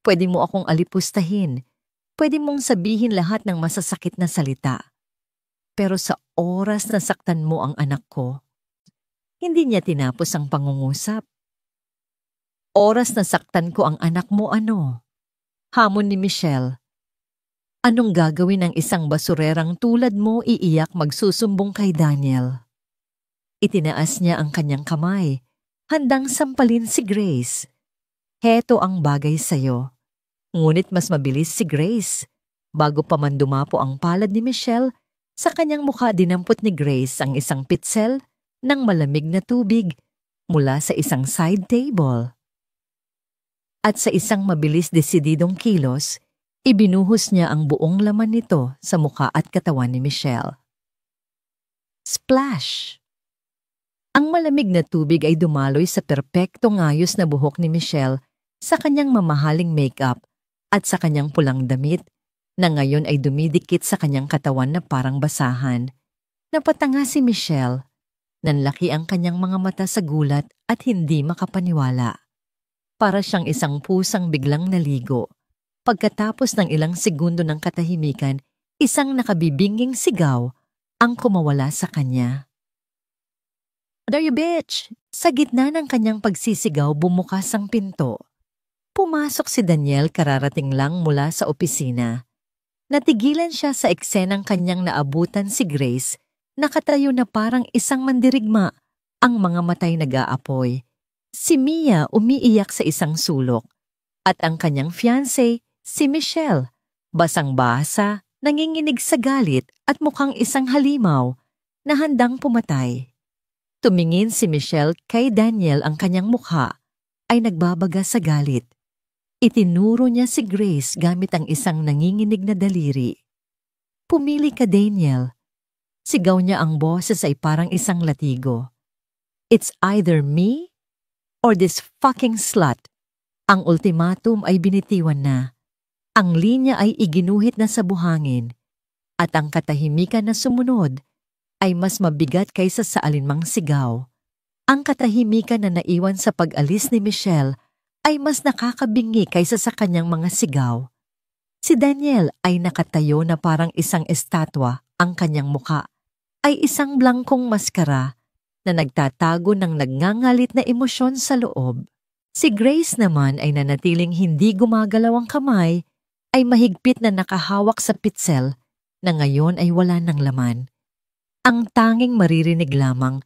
Pwede mo akong alipustahin. Pwede mong sabihin lahat ng masasakit na salita. Pero sa oras na saktan mo ang anak ko, hindi niya tinapos ang pangungusap. Oras na saktan ko ang anak mo, ano? Hamon ni Michelle. Anong gagawin ng isang basurerang tulad mo iiyak magsusumbong kay Daniel? Itinaas niya ang kanyang kamay, handang sampalin si Grace. Heto ang bagay sa'yo. Ngunit mas mabilis si Grace. Bago pa man dumapo ang palad ni Michelle, sa kanyang mukha dinampot ni Grace ang isang pitsel ng malamig na tubig mula sa isang side table. At sa isang mabilis desididong kilos, ibinuhos niya ang buong laman nito sa mukha at katawan ni Michelle. Splash! Ang malamig na tubig ay dumaloy sa perpektong ayos na buhok ni Michelle, sa kanyang mamahaling makeup at sa kanyang pulang damit na ngayon ay dumidikit sa kanyang katawan na parang basahan. Napatanga si Michelle. Nanlaki ang kanyang mga mata sa gulat at hindi makapaniwala. Para siyang isang pusang biglang naligo. Pagkatapos ng ilang segundo ng katahimikan, isang nakabibinging sigaw ang kumawala sa kanya. What are you, bitch? Sa gitna ng kanyang pagsisigaw, bumukas ang pinto. Pumasok si Daniel, kararating lang mula sa opisina. Natigilan siya sa eksenang kanyang naabutan si Grace, nakatayo na parang isang mandirigma, ang mga matay nag-aapoy. Si Mia umiiyak sa isang sulok, at ang kanyang fiancé, si Michelle, basang-basa, nanginginig sa galit at mukhang isang halimaw na handang pumatay. Tumingin si Michelle kay Daniel, ang kanyang mukha ay nagbabaga sa galit. Itinuro niya si Grace gamit ang isang nanginginig na daliri. Pumili ka, Daniel. Sigaw niya, ang boses ay parang isang latigo. It's either me or this fucking slut. Ang ultimatum ay binitiwan na. Ang linya ay iginuhit na sa buhangin. At ang katahimikan na sumunod ay mas mabigat kaysa sa alinmang sigaw. Ang katahimikan na naiwan sa pag-alis ni Michelle ay mas nakakabingi kaysa sa kanyang mga sigaw. Si Daniel ay nakatayo na parang isang estatwa, ang kanyang muka ay isang blangkong maskara na nagtatago ng nagngangalit na emosyon sa loob. Si Grace naman ay nanatiling hindi gumagalaw ang kamay, ay mahigpit na nakahawak sa pitsel na ngayon ay wala ng laman. Ang tanging maririnig lamang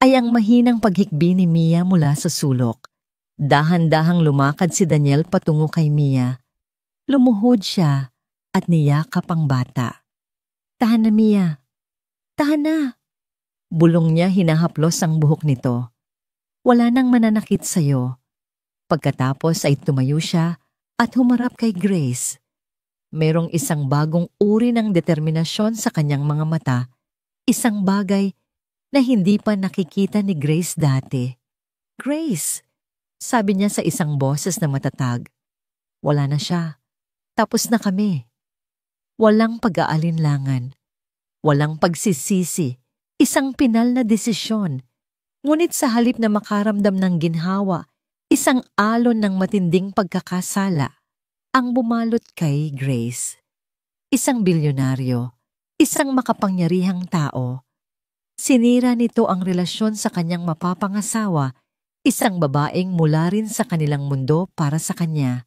ay ang mahinang paghikbi ni Mia mula sa sulok. Dahan-dahang lumakad si Daniel patungo kay Mia. Lumuhod siya at niyakap ang bata. Tahan na, Mia. Tahan na. Bulong niya, hinahaplos ang buhok nito. Wala nang mananakit sa'yo. Pagkatapos ay tumayo siya at humarap kay Grace. Merong isang bagong uri ng determinasyon sa kanyang mga mata, isang bagay na hindi pa nakikita ni Grace dati. Grace! Sabi niya sa isang boses na matatag. Wala na siya. Tapos na kami. Walang pag-aalinlangan. Walang pagsisisi. Isang pinal na desisyon. Ngunit sa halip na makaramdam ng ginhawa, isang alon ng matinding pagkakasala ang bumalot kay Grace. Isang bilyonaryo, isang makapangyarihang tao. Sinira nito ang relasyon sa kanyang mapapangasawa, isang babaeng mula rin sa kanilang mundo para sa kanya.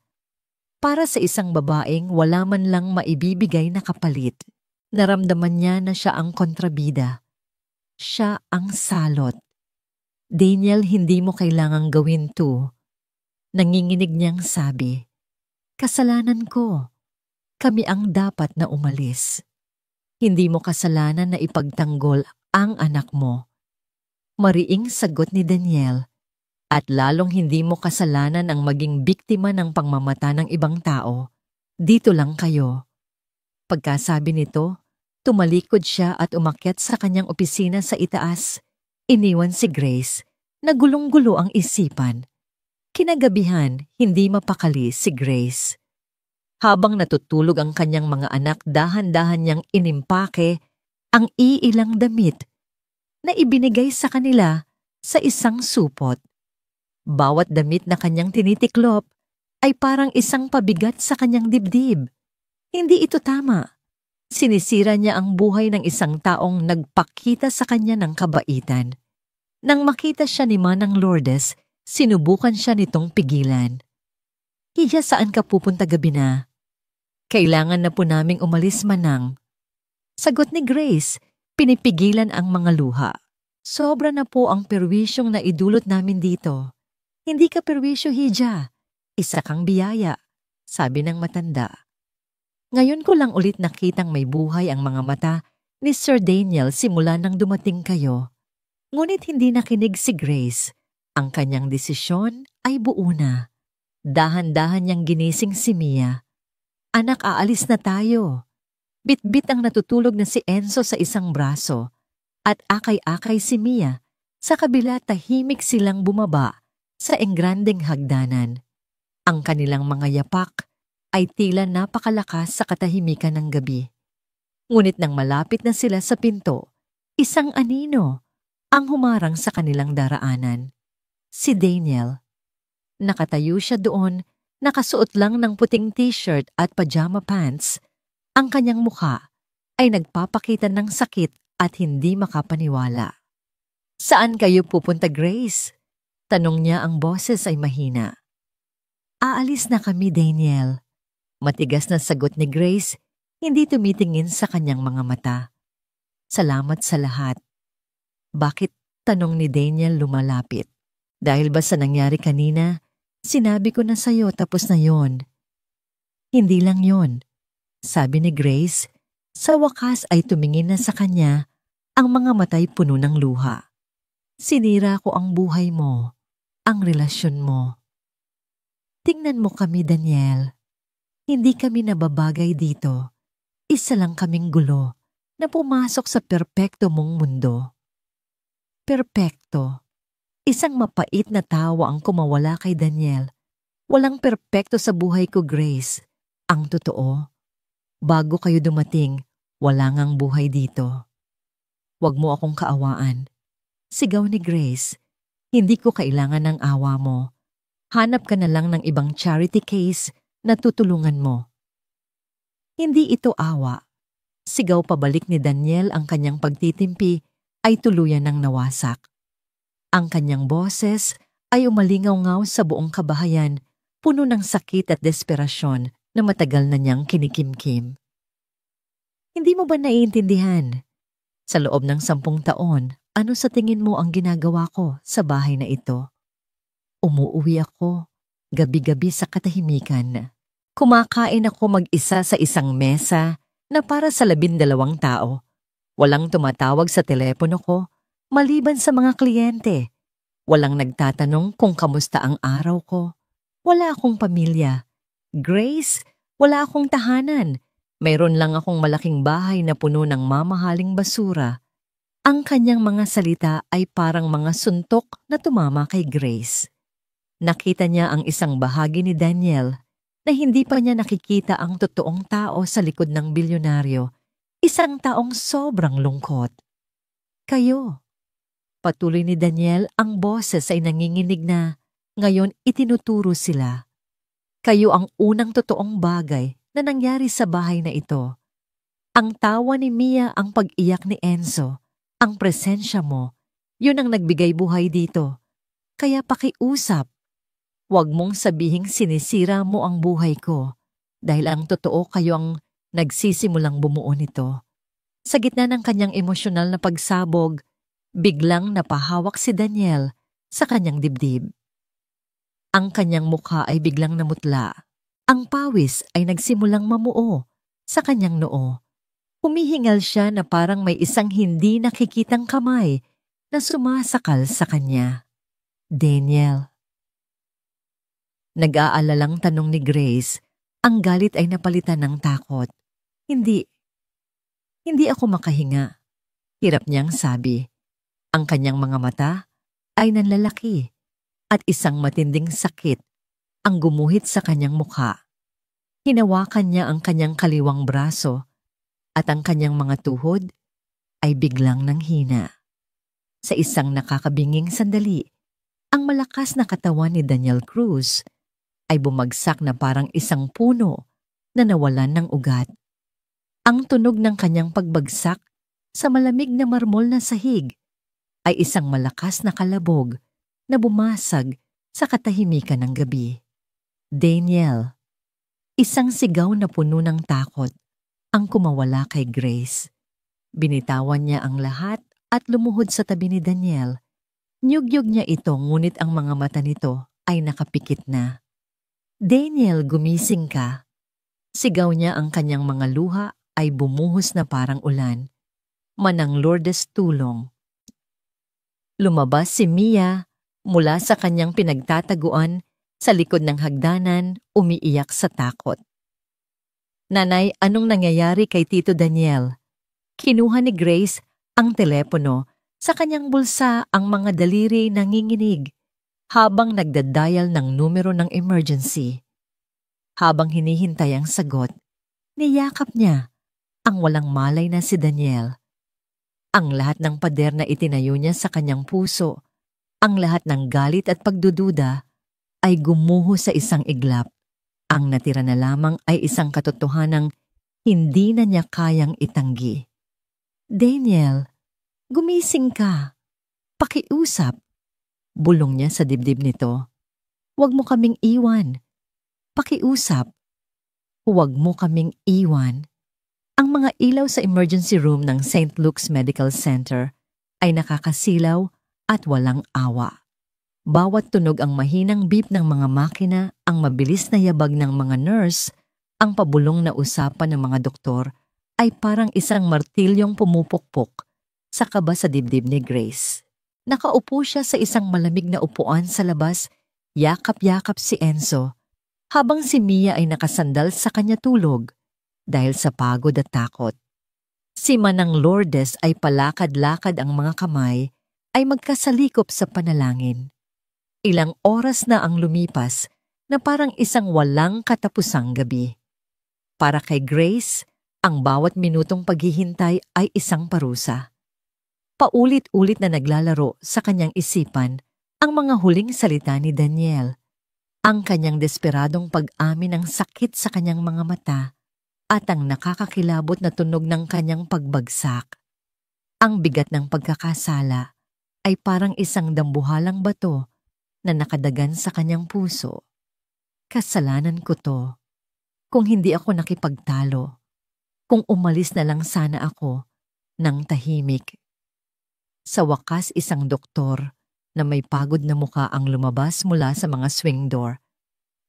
Para sa isang babaeng wala man lang maibibigay na kapalit. Naramdaman niya na siya ang kontrabida. Siya ang salot. Daniel, hindi mo kailangang gawin to. Nanginginig niyang sabi, kasalanan ko. Kami ang dapat na umalis. Hindi mo kasalanan na ipagtanggol ang anak mo. Mariing sagot ni Daniel, at lalong hindi mo kasalanan ang maging biktima ng pangmamata ng ibang tao. Dito lang kayo. Pagkasabi nito, tumalikod siya at umakyat sa kanyang opisina sa itaas. Iniwan si Grace, na gulong-gulo ang isipan. Kinagabihan, hindi mapakali si Grace. Habang natutulog ang kanyang mga anak, dahan-dahan niyang inimpake ang iilang damit na ibinigay sa kanila sa isang supot. Bawat damit na kanyang tinitiklop ay parang isang pabigat sa kanyang dibdib. Hindi ito tama. Sinisira niya ang buhay ng isang taong nagpakita sa kanya ng kabaitan. Nang makita siya ni Manang Lourdes, sinubukan siya nitong pigilan. Hiya, saan ka pupunta gabi na? Kailangan na po naming umalis, Manang. Sagot ni Grace, pinipigilan ang mga luha. Sobra na po ang perwisyong na idulot namin dito. Hindi ka perwisyo, Hija. Isa kang biyaya, sabi ng matanda. Ngayon ko lang ulit nakitang may buhay ang mga mata ni Sir Daniel simula nang dumating kayo. Ngunit hindi nakinig si Grace. Ang kanyang desisyon ay buo na. Dahan-dahan niyang ginising si Mia. Anak, aalis na tayo. Bit-bit ang natutulog na si Enzo sa isang braso at akay-akay si Mia. Sa kabila, tahimik silang bumaba sa engrandeng hagdanan. Ang kanilang mga yapak ay tila napakalakas sa katahimikan ng gabi. Ngunit nang malapit na sila sa pinto, isang anino ang humarang sa kanilang daraanan. Si Daniel. Nakatayo siya doon, nakasuot lang ng puting t-shirt at pajama pants. Ang kanyang mukha ay nagpapakita ng sakit at hindi makapaniwala. Saan kayo pupunta, Grace? Tanong niya, ang boses ay mahina. Aalis na kami, Daniel. Matigas na sagot ni Grace, hindi tumitingin sa kanyang mga mata. Salamat sa lahat. Bakit? Tanong ni Daniel lumalapit. Dahil ba sa nangyari kanina, sinabi ko na sa'yo tapos na yon. Hindi lang yon, sabi ni Grace. Sa wakas ay tumingin na sa kanya, ang mga matay puno ng luha. Sinira ko ang buhay mo, ang relasyon mo. Tingnan mo kami, Daniel. Hindi kami nababagay dito. Isa lang kaming gulo na pumasok sa perpekto mong mundo. Perpekto. Isang mapait na tawa ang kumawala kay Daniel. Walang perpekto sa buhay ko, Grace. Ang totoo, bago kayo dumating, wala ngang buhay dito. Huwag mo akong kaawaan. Sigaw ni Grace. Hindi ko kailangan ng awa mo. Hanap ka na lang ng ibang charity case na tutulungan mo. Hindi ito awa. Sigaw pabalik ni Daniel, ang kanyang pagtitimpi ay tuluyan ng nawasak. Ang kanyang boses ay umalingaw-ngaw sa buong kabahayan, puno ng sakit at desperasyon na matagal na niyang kinikimkim. Hindi mo ba naiintindihan? Sa loob ng 10 taon, ano sa tingin mo ang ginagawa ko sa bahay na ito? Umuuwi ako, gabi-gabi sa katahimikan. Kumakain ako mag-isa sa isang mesa na para sa 12 tao. Walang tumatawag sa telepono ko, maliban sa mga kliyente. Walang nagtatanong kung kamusta ang araw ko. Wala akong pamilya. Grace, wala akong tahanan. Mayroon lang akong malaking bahay na puno ng mamahaling basura. Ang kanyang mga salita ay parang mga suntok na tumama kay Grace. Nakita niya ang isang bahagi ni Daniel na hindi pa niya nakikita ang totoong tao sa likod ng bilyonaryo, isang taong sobrang lungkot. Kayo. Pagpatuloy ni Daniel, ang boses ay nanginginig na ngayon itinuturo sila. Kayo ang unang totoong bagay na nangyari sa bahay na ito. Ang tawa ni Mia, ang pag-iyak ni Enzo, ang presensya mo, yun ang nagbigay buhay dito. Kaya pakiusap. Huwag mong sabihing sinisira mo ang buhay ko dahil ang totoo kayo ang nagsisimulang bumuo nito. Sa gitna ng kanyang emosyonal na pagsabog, biglang napahawak si Daniel sa kanyang dibdib. Ang kanyang mukha ay biglang namutla. Ang pawis ay nagsimulang mamuo sa kanyang noo. Humihingal siya na parang may isang hindi nakikitang kamay na sumasakal sa kanya. Daniel. Nag-aalalang tanong ni Grace, ang galit ay napalitan ng takot. Hindi ako makahinga. Hirap niyang sabi. Ang kanyang mga mata ay nanlalaki at isang matinding sakit ang gumuhit sa kanyang mukha. Hinawakan niya ang kanyang kaliwang braso at ang kanyang mga tuhod ay biglang nanghina. Sa isang nakakabinging sandali, ang malakas na katawan ni Daniel Cruz ay bumagsak na parang isang puno na nawalan ng ugat. Ang tunog ng kanyang pagbagsak sa malamig na marmol na sahig ay isang malakas na kalabog na bumasag sa katahimikan ng gabi. Daniel. Isang sigaw na puno ng takot ang kumawala kay Grace. Binitawan niya ang lahat at lumuhod sa tabi ni Daniel. Nyugyug niya ito ngunit ang mga mata nito ay nakapikit na. Daniel, gumising ka. Sigaw niya, ang kanyang mga luha ay bumuhos na parang ulan. Manang Lourdes, tulong. Lumabas si Mia mula sa kanyang pinagtataguan sa likod ng hagdanan, umiiyak sa takot. Nanay, anong nangyayari kay Tito Daniel? Kinuha ni Grace ang telepono. Sa kanyang bulsa ang mga daliri nanginginig habang nagdadial ng numero ng emergency. Habang hinihintay ang sagot, niyakap niya ang walang malay na si Daniel. Ang lahat ng pader na itinayo niya sa kanyang puso, ang lahat ng galit at pagdududa ay gumuho sa isang iglap. Ang natira na lamang ay isang katotohanang hindi na niya kayang itanggi. Daniel, gumising ka. Pakiusap. Bulong niya sa dibdib nito. Huwag mo kaming iwan. Pakiusap. Huwag mo kaming iwan. Ang mga ilaw sa emergency room ng St. Luke's Medical Center ay nakakasilaw at walang awa. Bawat tunog ang mahinang beep ng mga makina, ang mabilis na yabag ng mga nurse, ang pabulong na usapan ng mga doktor ay parang isang martilyong pumupukpok sa kaba sa dibdib ni Grace. Nakaupo siya sa isang malamig na upuan sa labas, yakap-yakap si Enzo, habang si Mia ay nakasandal sa kanya tulog dahil sa pagod at takot. Si Manang Lourdes ay palakad-lakad, ang mga kamay ay magkasalikop sa panalangin. Ilang oras na ang lumipas na parang isang walang katapusang gabi. Para kay Grace, ang bawat minutong paghihintay ay isang parusa. Paulit-ulit na naglalaro sa kanyang isipan ang mga huling salita ni Daniel, ang kanyang desperadong pag-amin ng sakit sa kanyang mga mata at ang nakakakilabot na tunog ng kanyang pagbagsak. Ang bigat ng pagkakasala ay parang isang dambuhalang bato na nakadagan sa kanyang puso. Kasalanan ko to. Kung hindi ako nakipagtalo, kung umalis na lang sana ako ng tahimik. Sa wakas, isang doktor na may pagod na muka ang lumabas mula sa mga swing door.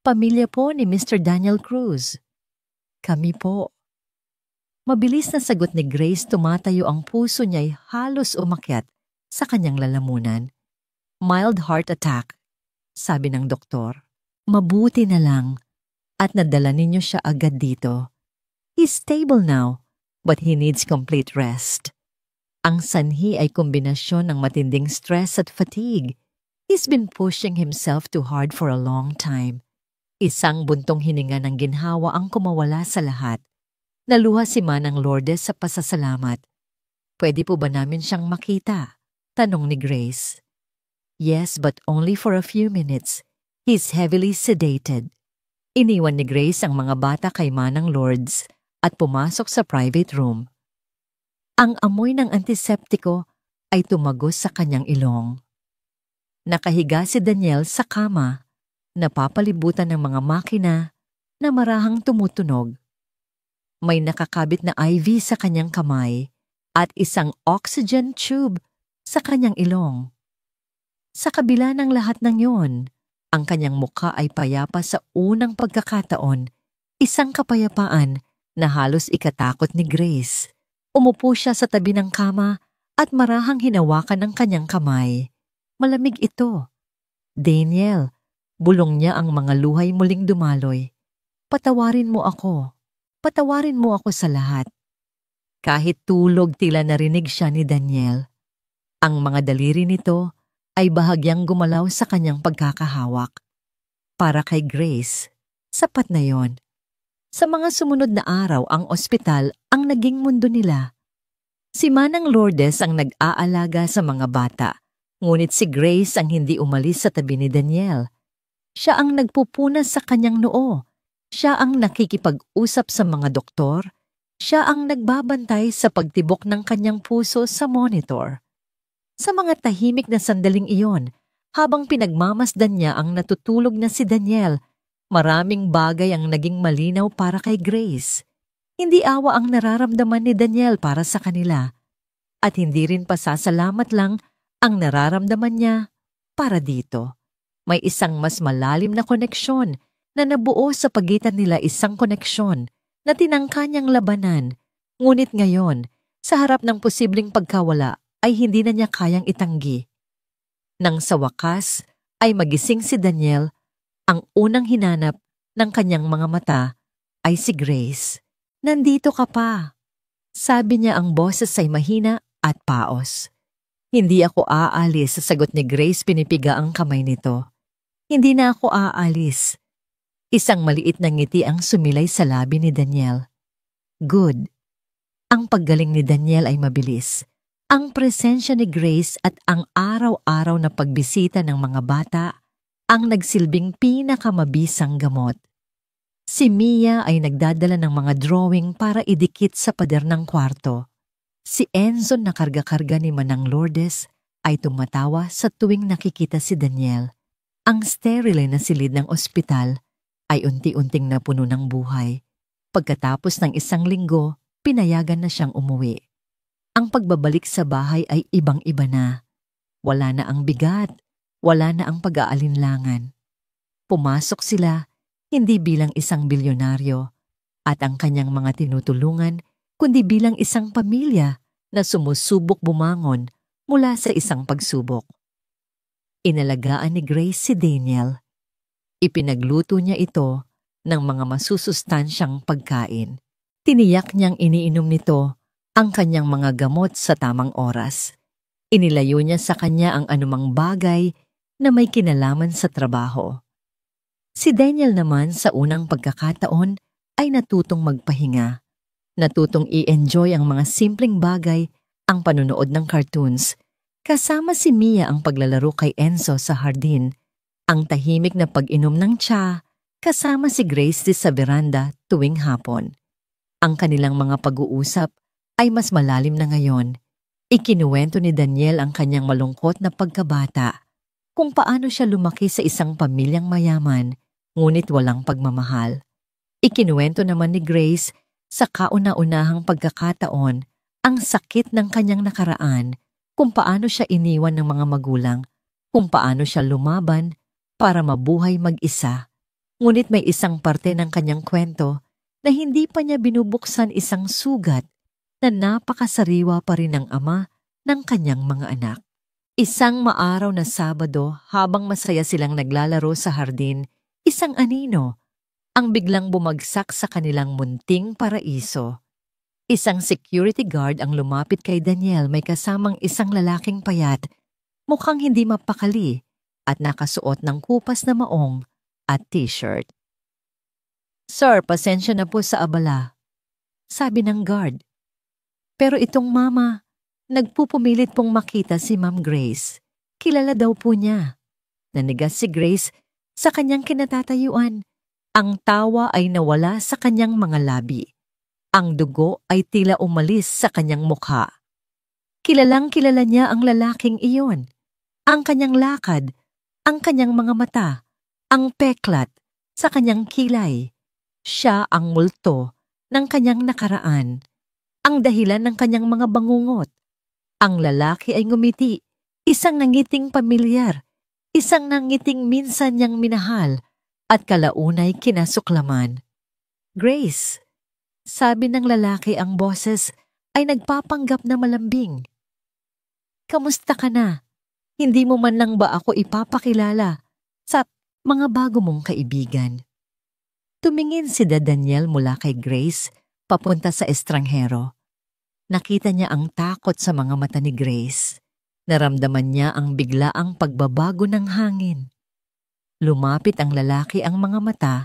Pamilya po ni Mr. Daniel Cruz. Kami po. Mabilis na sagot ni Grace, tumatayo ang puso niya'y halos umakyat sa kanyang lalamunan. Mild heart attack, sabi ng doktor. Mabuti na lang at nadala ninyo siya agad dito. He's stable now, but he needs complete rest. Ang sanhi ay kombinasyon ng matinding stress at fatigue. He's been pushing himself too hard for a long time. Isang buntong hininga ng ginhawa ang kumawala sa lahat. Naluha si Manang Lourdes sa pasasalamat. Pwede po ba namin siyang makita? Tanong ni Grace. Yes, but only for a few minutes. He's heavily sedated. Iniwan ni Grace ang mga bata kay Manang Lourdes at pumasok sa private room. Ang amoy ng antiseptiko ay tumagos sa kanyang ilong. Nakahiga si Daniel sa kama, napapalibutan ng mga makina na marahang tumutunog. May nakakabit na IV sa kanyang kamay at isang oxygen tube sa kanyang ilong. Sa kabila ng lahat ng yon, ang kanyang mukha ay payapa sa unang pagkakataon, isang kapayapaan na halos ikatakot ni Grace. Umupo siya sa tabi ng kama at marahang hinawakan ng kanyang kamay. Malamig ito. Daniel, bulong niya ang mga luhay muling dumaloy. Patawarin mo ako. Patawarin mo ako sa lahat. Kahit tulog tila narinig siya ni Daniel. Ang mga daliri nito ay bahagyang gumalaw sa kanyang pagkakahawak. Para kay Grace, sapat na yon. Sa mga sumunod na araw, ang ospital ang naging mundo nila. Si Manang Lourdes ang nag-aalaga sa mga bata, ngunit si Grace ang hindi umalis sa tabi ni Daniel. Siya ang nagpupunas sa kanyang noo. Siya ang nakikipag-usap sa mga doktor. Siya ang nagbabantay sa pagtibok ng kanyang puso sa monitor. Sa mga tahimik na sandaling iyon, habang pinagmamasdan niya ang natutulog na si Daniel, maraming bagay ang naging malinaw para kay Grace. Hindi awa ang nararamdaman ni Daniel para sa kanila, at hindi rin pasasalamat lang ang nararamdaman niya para dito. May isang mas malalim na koneksyon na nabuo sa pagitan nila, isang koneksyon na tinangka niyang labanan, ngunit ngayon, sa harap ng posibleng pagkawala, ay hindi na niya kayang itanggi. Nang sa wakas ay magising si Daniel, ang unang hinanap ng kanyang mga mata ay si Grace. Nandito ka pa, sabi niya, ang boses ay mahina at paos. Hindi ako aalis, sa sagot ni Grace, pinipiga ang kamay nito. Hindi na ako aalis. Isang maliit na ngiti ang sumilay sa labi ni Daniel. Good. Ang paggaling ni Daniel ay mabilis. Ang presensya ni Grace at ang araw-araw na pagbisita ng mga bata ang nagsilbing pinakamabisang gamot. Si Mia ay nagdadala ng mga drawing para idikit sa pader ng kwarto. Si Enzo na karga-karga ni Manang Lourdes ay tumatawa sa tuwing nakikita si Daniel. Ang sterile na silid ng ospital ay unti-unting napuno ng buhay. Pagkatapos ng isang linggo, pinayagan na siyang umuwi. Ang pagbabalik sa bahay ay ibang-iba na. Wala na ang bigat, wala na ang pag-aalinlangan. Pumasok sila, hindi bilang isang bilyonaryo, at ang kanyang mga tinutulungan, kundi bilang isang pamilya na sumusubok bumangon mula sa isang pagsubok. Inalagaan ni Grace si Daniel. Ipinagluto niya ito ng mga masusustansyang pagkain. Tiniyak niyang iniinom nito ang kanyang mga gamot sa tamang oras. Inilayo niya sa kanya ang anumang bagay na may kinalaman sa trabaho. Si Daniel naman sa unang pagkakataon ay natutong magpahinga. Natutong i-enjoy ang mga simpleng bagay, ang panunood ng cartoons. Kasama si Mia ang paglalaro kay Enzo sa hardin, ang tahimik na pag-inom ng tsa, kasama si Grace sa veranda tuwing hapon. Ang kanilang mga pag-uusap ay mas malalim na ngayon. Ikinuwento ni Daniel ang kanyang malungkot na pagkabata, kung paano siya lumaki sa isang pamilyang mayaman, ngunit walang pagmamahal. Ikinuwento naman ni Grace sa kauna-unahang pagkakataon ang sakit ng kanyang nakaraan, kung paano siya iniwan ng mga magulang, kung paano siya lumaban para mabuhay mag-isa. Ngunit may isang parte ng kanyang kwento na hindi pa niya binubuksan, isang sugat na napakasariwa pa rin ng ama ng kanyang mga anak. Isang maaraw na Sabado, habang masaya silang naglalaro sa hardin, isang anino ang biglang bumagsak sa kanilang munting paraiso. Isang security guard ang lumapit kay Daniel, may kasamang isang lalaking payat, mukhang hindi mapakali at nakasuot ng kupas na maong at t-shirt. Sir, pasensya na po sa abala, sabi ng guard. Pero itong mama, Nagpupumilit pong makita si Ma'am Grace. Kilala daw po niya. Nanigas si Grace sa kanyang kinatatayuan. Ang tawa ay nawala sa kanyang mga labi. Ang dugo ay tila umalis sa kanyang mukha. Kilalang kilala niya ang lalaking iyon. Ang kanyang lakad, ang kanyang mga mata, ang peklat sa kanyang kilay. Siya ang multo ng kanyang nakaraan, ang dahilan ng kanyang mga bangungot. Ang lalaki ay ngumiti, isang nangiting pamilyar, isang nangiting minsan niyang minahal, at kalaunay kinasuklaman. Grace, sabi ng lalaki, ang boses ay nagpapanggap na malambing. Kamusta ka na? Hindi mo man lang ba ako ipapakilala sa mga bago mong kaibigan? Tumingin si Daniel mula kay Grace papunta sa estranghero. Nakita niya ang takot sa mga mata ni Grace. Naramdaman niya ang biglaang pagbabago ng hangin. Lumapit ang lalaki, ang mga mata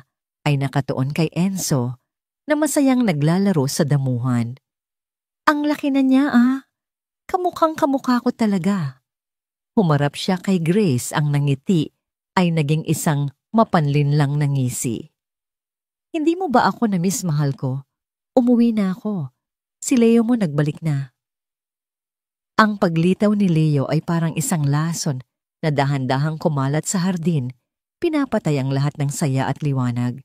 ay nakatuon kay Enzo na masayang naglalaro sa damuhan. Ang laki na niya Kamukhang kamukha ko talaga. Humarap siya kay Grace, ang nangiti ay naging isang mapanlinlang na ngisi. Hindi mo ba ako na-miss, mahal ko? Umuwi na ako. Si Leo mo nagbalik na. Ang paglitaw ni Leo ay parang isang lason na dahan-dahang kumalat sa hardin, pinapatay ang lahat ng saya at liwanag.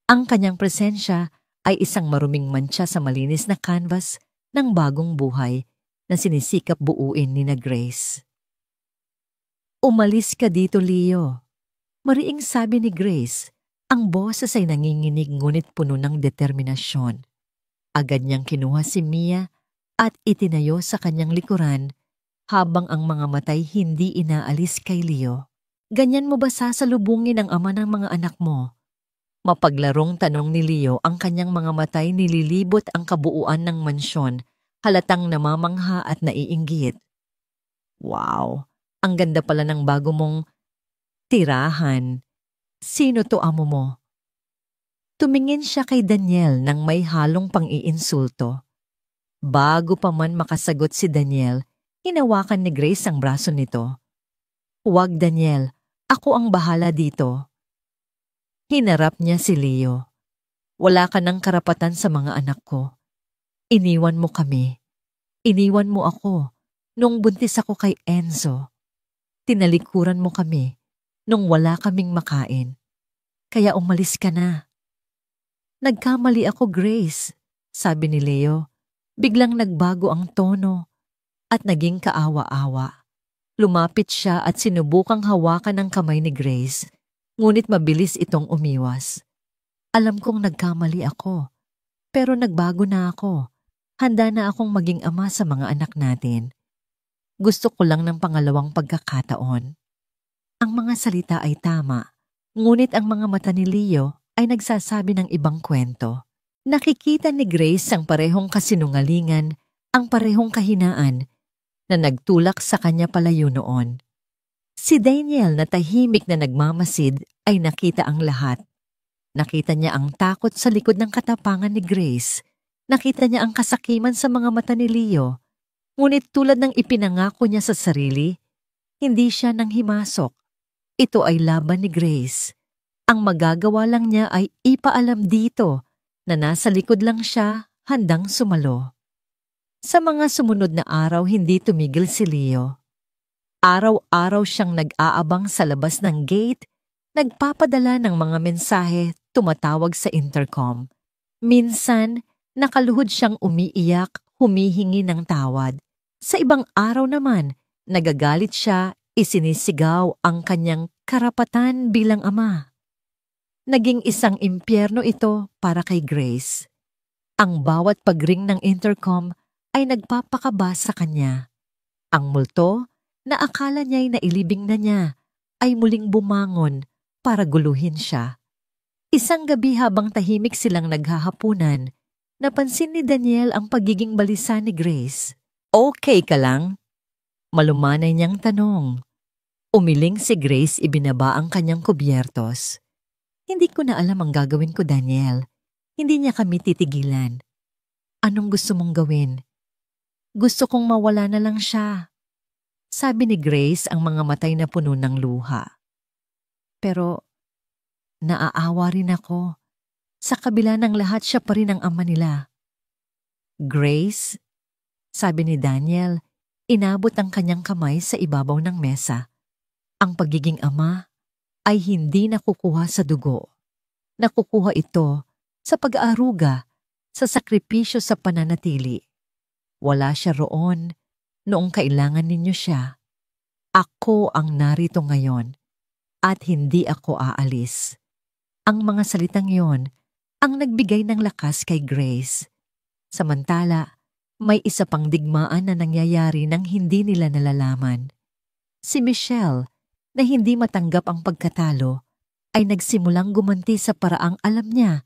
Ang kanyang presensya ay isang maruming mantsa sa malinis na canvas ng bagong buhay na sinisikap buuin ni na Grace. Umalis ka dito, Leo. Mariing sabi ni Grace, ang boses ay nanginginig ngunit puno ng determinasyon. Agad niyang kinuha si Mia at itinayo sa kanyang likuran habang ang mga matay hindi inaalis kay Leo. Ganyan mo ba sasalubungin ang ama ng mga anak mo? Mapaglarong tanong ni Leo, ang kanyang mga matay nililibot ang kabuuan ng mansyon, halatang namamangha at naiinggit. Wow, ang ganda pala ng bago mong tirahan. Sino to, amo mo? Tumingin siya kay Daniel nang may halong pang-iinsulto. Bago pa man makasagot si Daniel, hinawakan ni Grace ang braso nito. Huwag, Daniel, ako ang bahala dito. Hinarap niya si Leo. Wala ka ng karapatan sa mga anak ko. Iniwan mo kami. Iniwan mo ako nung buntis ako kay Enzo. Tinalikuran mo kami nung wala kaming makain. Kaya umalis ka na. Nagkamali ako, Grace, sabi ni Leo. Biglang nagbago ang tono at naging kaawa-awa. Lumapit siya at sinubukang hawakan ang kamay ni Grace, ngunit mabilis itong umiwas. Alam kong nagkamali ako, pero nagbago na ako. Handa na akong maging ama sa mga anak natin. Gusto ko lang ng pangalawang pagkakataon. Ang mga salita ay tama, ngunit ang mga mata ni Leo ay nagsasabi ng ibang kwento. Nakikita ni Grace ang parehong kasinungalingan, ang parehong kahinaan na nagtulak sa kanya palayo noon. Si Daniel na tahimik na nagmamasid ay nakita ang lahat. Nakita niya ang takot sa likod ng katapangan ni Grace. Nakita niya ang kasakiman sa mga mata ni Leo. Ngunit tulad ng ipinangako niya sa sarili, hindi siya nang himasok. Ito ay laban ni Grace. Ang magagawa lang niya ay ipaalam dito na nasa likod lang siya, handang sumalo. Sa mga sumunod na araw, hindi tumigil si Leo. Araw-araw siyang nag-aabang sa labas ng gate, nagpapadala ng mga mensahe, tumatawag sa intercom. Minsan, nakaluhod siyang umiiyak, humihingi ng tawad. Sa ibang araw naman, nagagalit siya, isinisigaw ang kanyang karapatan bilang ama. Naging isang impyerno ito para kay Grace. Ang bawat pagring ng intercom ay nagpapakaba sa kanya. Ang multo na akala niya'y nailibing na niya ay muling bumangon para guluhin siya. Isang gabi habang tahimik silang naghahapunan, napansin ni Daniel ang pagiging balisa ni Grace. Okay ka lang? Malumanay niyang tanong. Umiling si Grace, ibinaba ang kanyang kubyertos. Hindi ko na alam ang gagawin ko, Daniel. Hindi niya kami titigilan. Anong gusto mong gawin? Gusto kong mawala na lang siya. Sabi ni Grace, ang mga matay na puno ng luha. Pero naaawa rin ako. Sa kabila ng lahat, siya pa rin ang ama nila. Grace, sabi ni Daniel, inabot ang kanyang kamay sa ibabaw ng mesa. Ang pagiging ama ay hindi nakukuha sa dugo. Nakukuha ito sa pag-aaruga, sa sakripisyo sa pananatili. Wala siya roon noong kailangan ninyo siya. Ako ang narito ngayon at hindi ako aalis. Ang mga salitang yon ang nagbigay ng lakas kay Grace. Samantala, may isa pang digmaan na nangyayari nang hindi nila nalalaman. Si Michelle, na hindi matanggap ang pagkatalo, ay nagsimulang gumanti sa paraang alam niya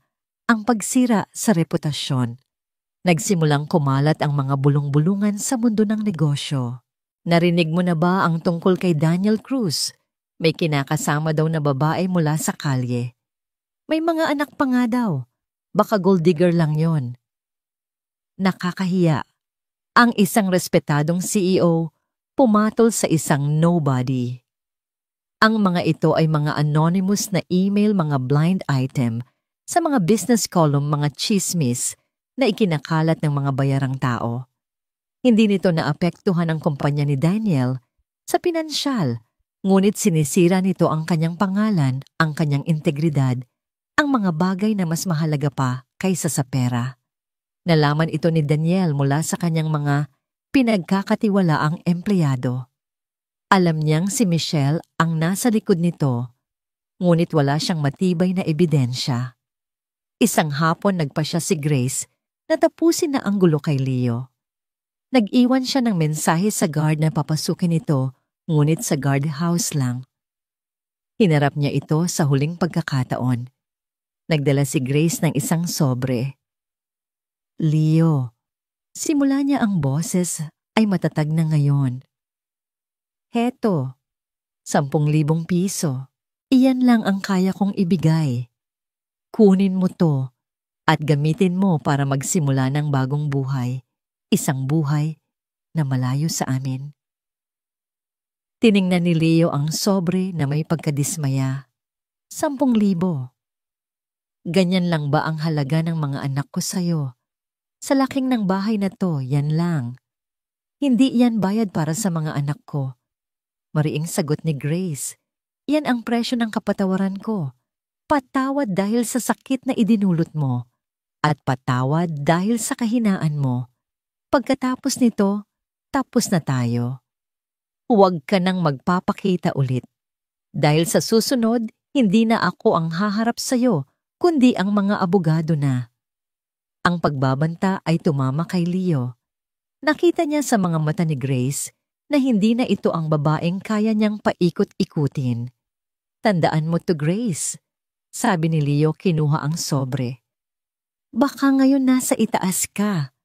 ang pagsira sa reputasyon. Nagsimulang kumalat ang mga bulong-bulungan sa mundo ng negosyo. Narinig mo na ba ang tungkol kay Daniel Cruz? May kinakasama daw na babae mula sa kalye. May mga anak pa nga daw. Baka gold digger lang yon. Nakakahiya. Ang isang respetadong CEO pumatol sa isang nobody. Ang mga ito ay mga anonymous na email, mga blind item, sa mga business column, mga chismis na ikinakalat ng mga bayarang tao. Hindi nito naapektuhan ang kumpanya ni Daniel sa pinansyal, ngunit sinisira nito ang kanyang pangalan, ang kanyang integridad, ang mga bagay na mas mahalaga pa kaysa sa pera. Nalaman ito ni Daniel mula sa kanyang mga pinagkakatiwalaang empleyado. Alam niyang si Michelle ang nasa likod nito, ngunit wala siyang matibay na ebidensya. Isang hapon nagpa siya si Grace na tapusin na ang gulo kay Leo. Nag-iwan siya ng mensahe sa guard na papasukin ito, ngunit sa guardhouse lang. Hinarap niya ito sa huling pagkakataon. Nagdala si Grace ng isang sobre. Leo, simula niya ang boses ay matatag na ngayon. Heto, 10,000 piso. Iyan lang ang kaya kong ibigay. Kunin mo to at gamitin mo para magsimula ng bagong buhay. Isang buhay na malayo sa amin. Tiningnan ni Leo ang sobre na may pagkadismaya. 10,000. Ganyan lang ba ang halaga ng mga anak ko sa'yo? Sa laking ng bahay na to, yan lang. Hindi yan bayad para sa mga anak ko. Mariing sagot ni Grace. Yan ang presyo ng kapatawaran ko. Patawad dahil sa sakit na idinulot mo. At patawad dahil sa kahinaan mo. Pagkatapos nito, tapos na tayo. Huwag ka nang magpapakita ulit. Dahil sa susunod, hindi na ako ang haharap sa'yo, kundi ang mga abogado na. Ang pagbabanta ay tumama kay Leo. Nakita niya sa mga mata ni Grace na hindi na ito ang babaeng kaya niyang paikot-ikutin. Tandaan mo to, Grace, sabi ni Leo kinuha ang sobre. Baka ngayon nasa itaas ka,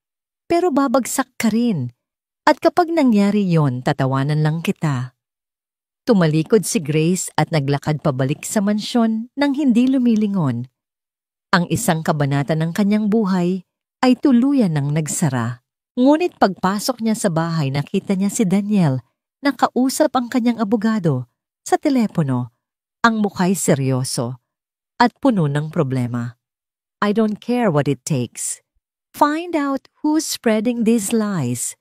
pero babagsak ka rin. At kapag nangyari yon, tatawanan lang kita. Tumalikod si Grace at naglakad pabalik sa mansyon nang hindi lumilingon. Ang isang kabanata ng kanyang buhay ay tuluyan ng nagsara. Ngunit pagpasok niya sa bahay, nakita niya si Daniel na kausap ang kanyang abogado sa telepono. Ang mukha'y seryoso at puno ng problema. I don't care what it takes. Find out who's spreading these lies,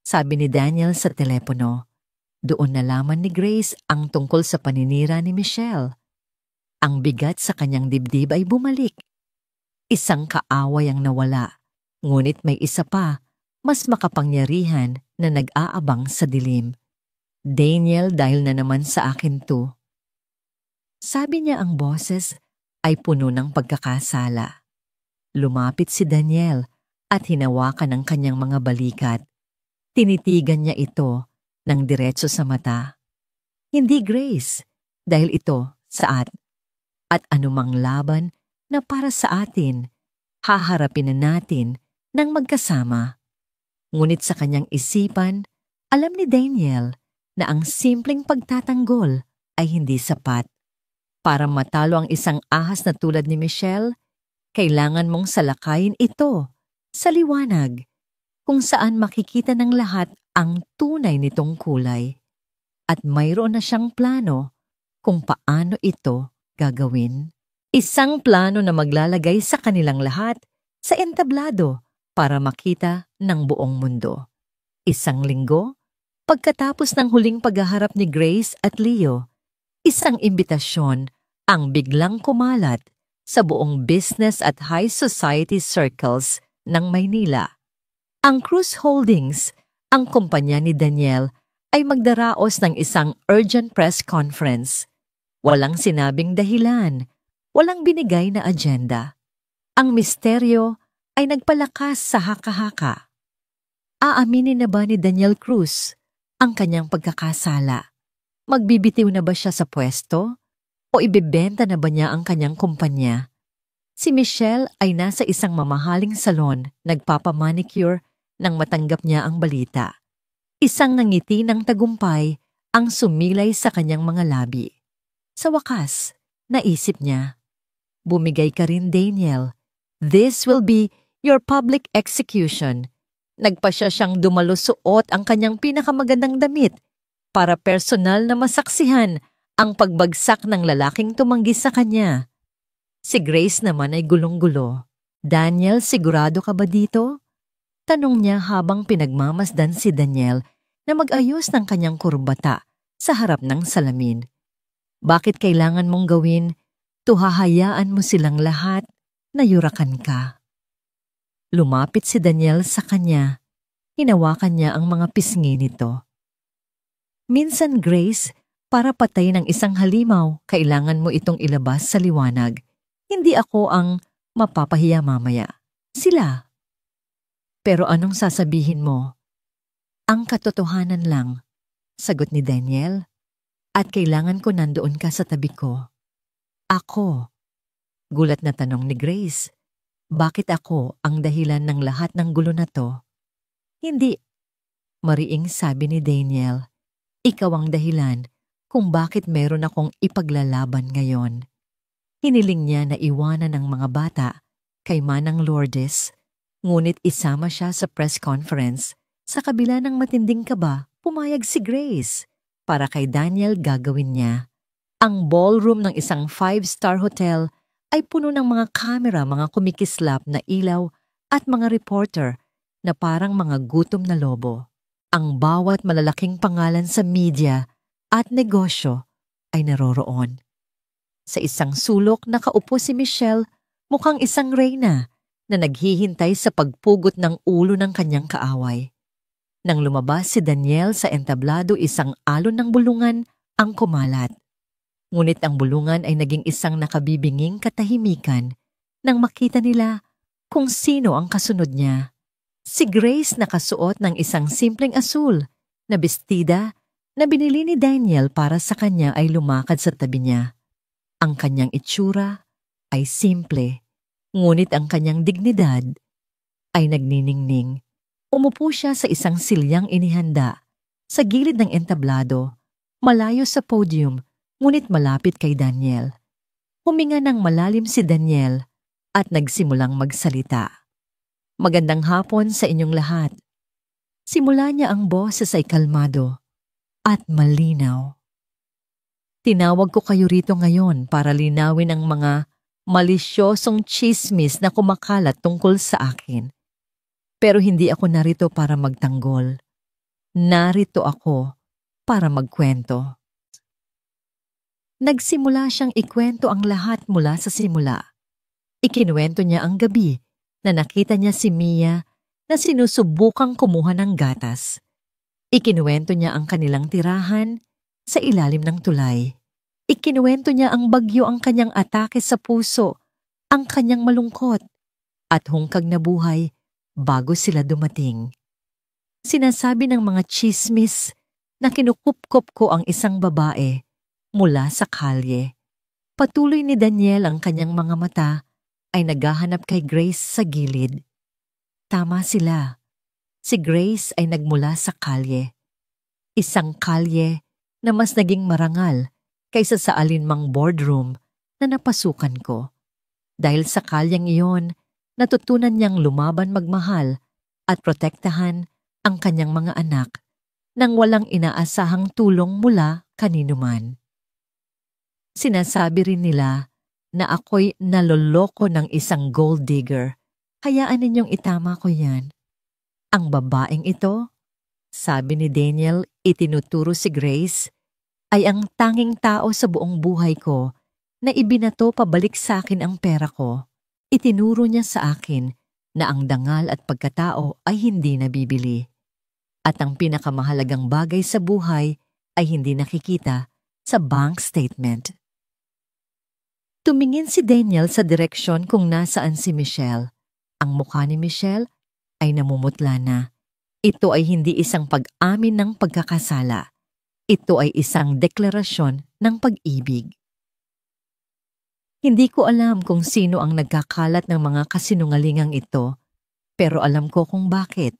sabi ni Daniel sa telepono. Doon nalaman ni Grace ang tungkol sa paninira ni Michelle. Ang bigat sa kanyang dibdib ay bumalik. Isang kaaway ang nawala, ngunit may isa pa, mas makapangyarihan na nag-aabang sa dilim. Daniel, dahil na naman sa akin to. Sabi niya, ang boses ay puno ng pagkakasala. Lumapit si Daniel at hinawakan ang kanyang mga balikat. Tinitigan niya ito ng diretso sa mata. Hindi Grace, dahil ito saat. At anumang laban na para sa atin, haharapin na natin ng magkasama. Ngunit sa kanyang isipan, alam ni Daniel na ang simpleng pagtatanggol ay hindi sapat. Para matalo ang isang ahas na tulad ni Michelle, kailangan mong salakayin ito sa liwanag. kung saan makikita ng lahat ang tunay nitong kulay. At mayroon na siyang plano kung paano ito gagawin. Isang plano na maglalagay sa kanilang lahat sa entablado para makita ng buong mundo. Isang linggo, pagkatapos ng huling paghaharap ni Grace at Leo, isang imbitasyon ang biglang kumalat sa buong business at high society circles ng Maynila. Ang Cruz Holdings, ang kumpanya ni Daniel, ay magdaraos ng isang urgent press conference. Walang sinabing dahilan, walang binigay na agenda. Ang misteryo ay nagpalakas sa haka-haka. Aaminin na ba ni Daniel Cruz ang kanyang pagkakasala? Magbibitiw na ba siya sa pwesto? O ibebenta na ba niya ang kanyang kumpanya? Si Michelle ay nasa isang mamahaling salon nagpapamanicure nang matanggap niya ang balita. Isang ngiti ng tagumpay ang sumilay sa kanyang mga labi. Sa wakas, naisip niya, bumigay ka rin, Daniel. This will be your public execution. Nagpasya siyang dumalusuot ang kanyang pinakamagandang damit para personal na masaksihan ang pagbagsak ng lalaking tumanggi sa kanya. Si Grace naman ay gulong-gulo. Daniel, sigurado ka ba dito? Tanong niya habang pinagmamasdan si Daniel na mag-ayos ng kanyang kurbata sa harap ng salamin. Bakit kailangan mong gawin? Tuhahayaan mo silang lahat na yurakan ka. Lumapit si Daniel sa kanya. Hinawakan niya ang mga pisngi nito. Minsan, Grace, para patay ng isang halimaw, kailangan mo itong ilabas sa liwanag. Hindi ako ang mapapahiya mamaya. Sila. Pero anong sasabihin mo? Ang katotohanan lang, sagot ni Daniel. At kailangan ko nandoon ka sa tabi ko. Ako. Gulat na tanong ni Grace. Bakit ako ang dahilan ng lahat ng gulo na to? Hindi. Mariing sabi ni Daniel. Ikaw ang dahilan kung bakit meron akong ipaglalaban ngayon. Hiniling niya na iwanan ng mga bata kay Manang Lourdes, ngunit isama siya sa press conference. Sa kabila ng matinding kaba, pumayag si Grace para kay Daniel gagawin niya. Ang ballroom ng isang 5-star hotel ay puno ng mga kamera, mga kumikislap na ilaw at mga reporter na parang mga gutom na lobo. Ang bawat malalaking pangalan sa media at negosyo ay naroroon. Sa isang sulok nakaupo si Michelle, mukhang isang reyna na naghihintay sa pagpugot ng ulo ng kanyang kaaway. Nang lumabas si Daniel sa entablado, isang alon ng bulungan ang kumalat. Ngunit ang bulungan ay naging isang nakabibinging katahimikan nang makita nila kung sino ang kasunod niya. Si Grace nakasuot ng isang simpleng asul na bestida na binili ni Daniel para sa kanya ay lumakad sa tabi niya. Ang kanyang itsura ay simple, ngunit ang kanyang dignidad ay nagniningning. Umupo siya sa isang silyang inihanda sa gilid ng entablado, malayo sa podium, ngunit malapit kay Daniel. Huminga ng malalim si Daniel at nagsimulang magsalita. Magandang hapon sa inyong lahat. Simula niya ang boses ay kalmado at malinaw. Tinawag ko kayo rito ngayon para linawin ang mga malisyosong tsismis na kumakalat tungkol sa akin. Pero hindi ako narito para magtanggol. Narito ako para magkwento. Nagsimula siyang ikwento ang lahat mula sa simula. Ikinuwento niya ang gabi na nakita niya si Mia na sinusubukang kumuha ng gatas. Ikinuwento niya ang kanilang tirahan sa ilalim ng tulay. Ikinuwento niya ang bagyo, ang kanyang atake sa puso, ang kanyang malungkot, at hungkag na buhay bago sila dumating. Sinasabi ng mga chismis na kinukupkop ko ang isang babae mula sa kalye. Patuloy ni Daniel, ang kanyang mga mata ay naghahanap kay Grace sa gilid. Tama sila. Si Grace ay nagmula sa kalye. Isang kalye na mas naging marangal kaysa sa alinmang boardroom na napasukan ko. Dahil sa kalyeng iyon, natutunan niyang lumaban magmahal at protektahan ang kanyang mga anak nang walang inaasahang tulong mula kaninuman. Sinasabi rin nila na ako'y naloloko ng isang gold digger. Hayaan ninyong itama ko yan. Ang babaeng ito, sabi ni Daniel, itinuturo si Grace, ay ang tanging tao sa buong buhay ko na ibinato pabalik sa akin ang pera ko. Itinuro niya sa akin na ang dangal at pagkatao ay hindi nabibili. At ang pinakamahalagang bagay sa buhay ay hindi nakikita sa bank statement. Tumingin si Daniel sa direksyon kung nasaan si Michelle. Ang mukha ni Michelle ay namumutla na. Ito ay hindi isang pag-amin ng pagkakasala. Ito ay isang deklarasyon ng pag-ibig. Hindi ko alam kung sino ang nagkakalat ng mga kasinungalingang ito, pero alam ko kung bakit.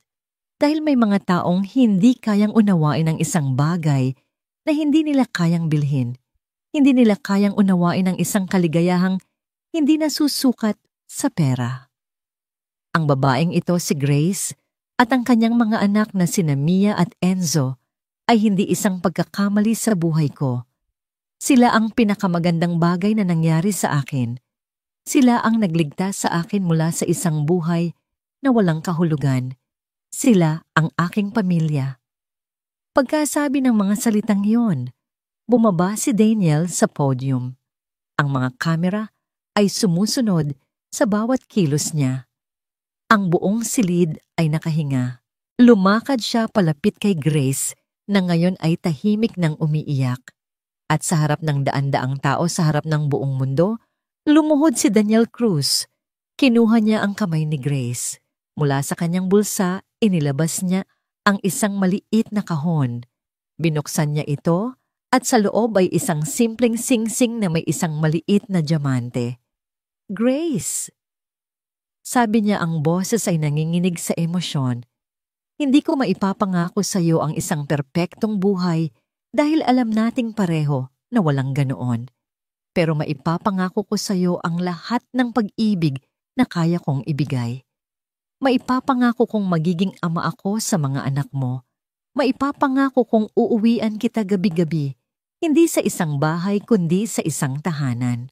Dahil may mga taong hindi kayang unawain ang isang bagay na hindi nila kayang bilhin. Hindi nila kayang unawain ang isang kaligayahang hindi nasusukat sa pera. Ang babaeng ito si Grace at ang kanyang mga anak na sina Mia at Enzo ay hindi isang pagkakamali sa buhay ko. Sila ang pinakamagandang bagay na nangyari sa akin. Sila ang nagligtas sa akin mula sa isang buhay na walang kahulugan. Sila ang aking pamilya. Pagkasabi ng mga salitang iyon, bumaba si Daniel sa podium. Ang mga kamera ay sumusunod sa bawat kilos niya. Ang buong silid ay nakahinga. Lumakad siya palapit kay Grace na ngayon ay tahimik ng umiiyak. At sa harap ng daan-daang tao sa harap ng buong mundo, lumuhod si Daniel Cruz. Kinuha niya ang kamay ni Grace. Mula sa kanyang bulsa, inilabas niya ang isang maliit na kahon. Binuksan niya ito at sa loob ay isang simpleng singsing na may isang maliit na diamante. Grace! Sabi niya, ang boses ay nanginginig sa emosyon. Hindi ko maipapangako sa iyo ang isang perpektong buhay dahil alam nating pareho na walang ganoon. Pero maipapangako ko sa iyo ang lahat ng pag-ibig na kaya kong ibigay. Maipapangako kong magiging ama ako sa mga anak mo. Maipapangako kong uuwian kita gabi-gabi, hindi sa isang bahay kundi sa isang tahanan.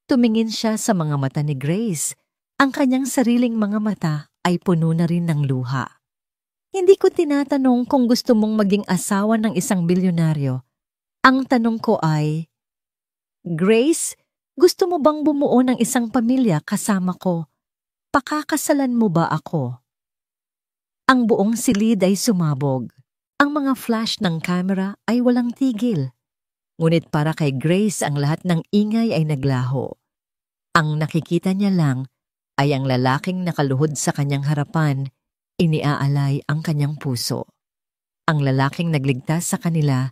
Tumingin siya sa mga mata ni Grace. Ang kanyang sariling mga mata ay puno na rin ng luha. Hindi ko tinatanong kung gusto mong maging asawa ng isang bilyonaryo. Ang tanong ko ay, Grace, gusto mo bang bumuo ng isang pamilya kasama ko? Pakakasalan mo ba ako? Ang buong silid ay sumabog. Ang mga flash ng camera ay walang tigil. Ngunit para kay Grace ang lahat ng ingay ay naglaho. Ang nakikita niya lang ay ang lalaking nakaluhod sa kanyang harapan, iniaalay ang kanyang puso. Ang lalaking nagligtas sa kanila,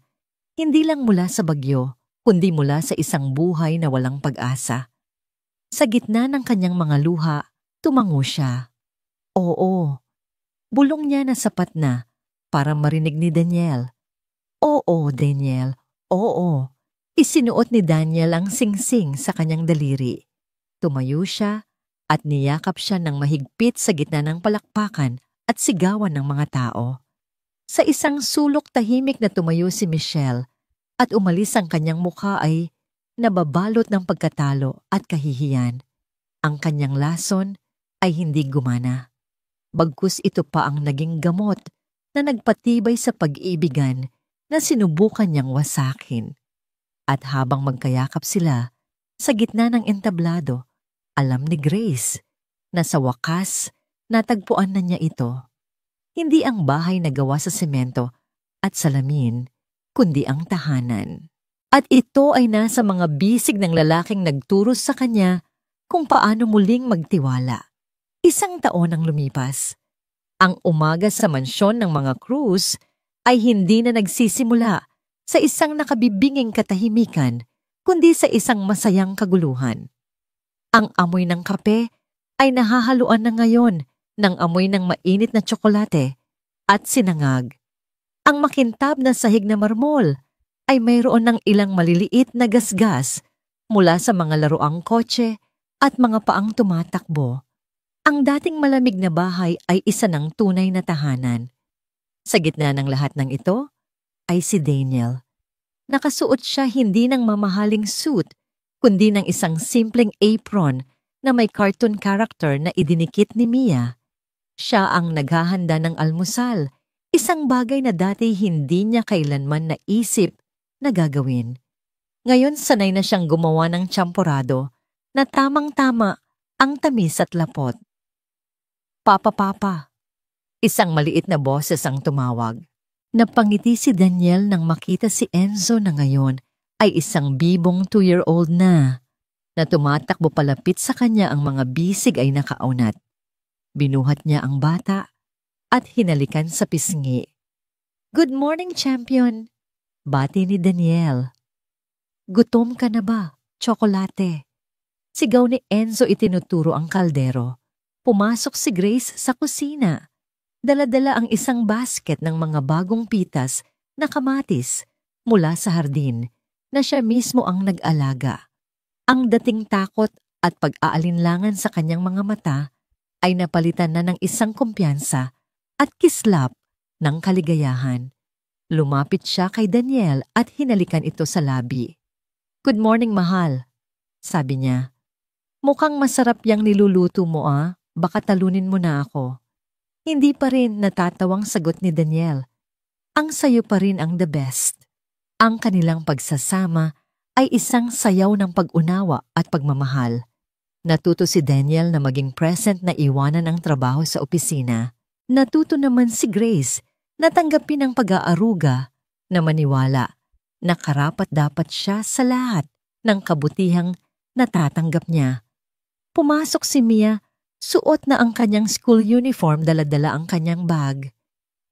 hindi lang mula sa bagyo, kundi mula sa isang buhay na walang pag-asa. Sa gitna ng kanyang mga luha, tumango siya. Oo, bulong niya na sapat na para marinig ni Daniel. Oo, Daniel, oo. Isinuot ni Daniel ang singsing sa kanyang daliri. Tumayo siya at niyakap siya ng mahigpit sa gitna ng palakpakan at sigawan ng mga tao. Sa isang sulok tahimik na tumayo si Michelle at umalis ang kanyang mukha ay nababalot ng pagkatalo at kahihiyan. Ang kanyang lason ay hindi gumana. Bagkus ito pa ang naging gamot na nagpatibay sa pag-iibigan na sinubukan niyang wasakin. At habang magkayakap sila, sa gitna ng entablado, alam ni Grace na sa wakas natagpuan na niya ito. Hindi ang bahay na gawa sa semento at salamin, kundi ang tahanan. At ito ay nasa mga bisig ng lalaking nagturo sa kanya kung paano muling magtiwala. 1 taon ang lumipas. Ang umaga sa mansyon ng mga Cruz ay hindi na nagsisimula sa isang nakabibinging katahimikan, kundi sa isang masayang kaguluhan. Ang amoy ng kape ay nahahaluan na ngayon ng amoy ng mainit na tsokolate at sinangag. Ang makintab na sahig na marmol ay mayroon ng ilang maliliit na gasgas mula sa mga laruang kotse at mga paang tumatakbo. Ang dating malamig na bahay ay isa ng tunay na tahanan. Sa gitna ng lahat ng ito ay si Daniel. Nakasuot siya hindi ng mamahaling suit, kundi ng isang simpleng apron na may cartoon character na idinikit ni Mia. Siya ang naghahanda ng almusal, isang bagay na dati hindi niya kailanman naisip na gagawin. Ngayon sanay na siyang gumawa ng champorado na tamang-tama ang tamis at lapot. Papa. Isang maliit na boses ang tumawag. Napangiti si Daniel nang makita si Enzo na ngayon ay isang bibong 2-year-old na tumatakbo palapit sa kanya. Ang mga bisig ay nakaunat. Binuhat niya ang bata at hinalikan sa pisngi. "Good morning, champion," bati ni Daniel. "Gutom ka na ba, tsokolate?" Sigaw ni Enzo. Itinuturo ang kaldero. Pumasok si Grace sa kusina. Dala-dala ang isang basket ng mga bagong pitas na kamatis mula sa hardin na siya mismo ang nag-alaga. Ang dating takot at pag-aalinlangan sa kanyang mga mata ay napalitan na ng isang kumpiyansa at kislap ng kaligayahan. Lumapit siya kay Daniel at hinalikan ito sa labi. "Good morning, mahal," sabi niya. "Mukhang masarap yang niluluto mo baka talunin mo na ako." Hindi pa rin natatawang sagot ni Daniel. Ang sayo pa rin ang the best. Ang kanilang pagsasama ay isang sayaw ng pag-unawa at pagmamahal. Natuto si Daniel na maging present na iwanan ang trabaho sa opisina. Natuto naman si Grace na tanggapin ang pag-aaruga, na maniwala na karapat-dapat siya sa lahat ng kabutihang natatanggap niya. Pumasok si Mia, suot na ang kanyang school uniform, dala-dala ang kanyang bag.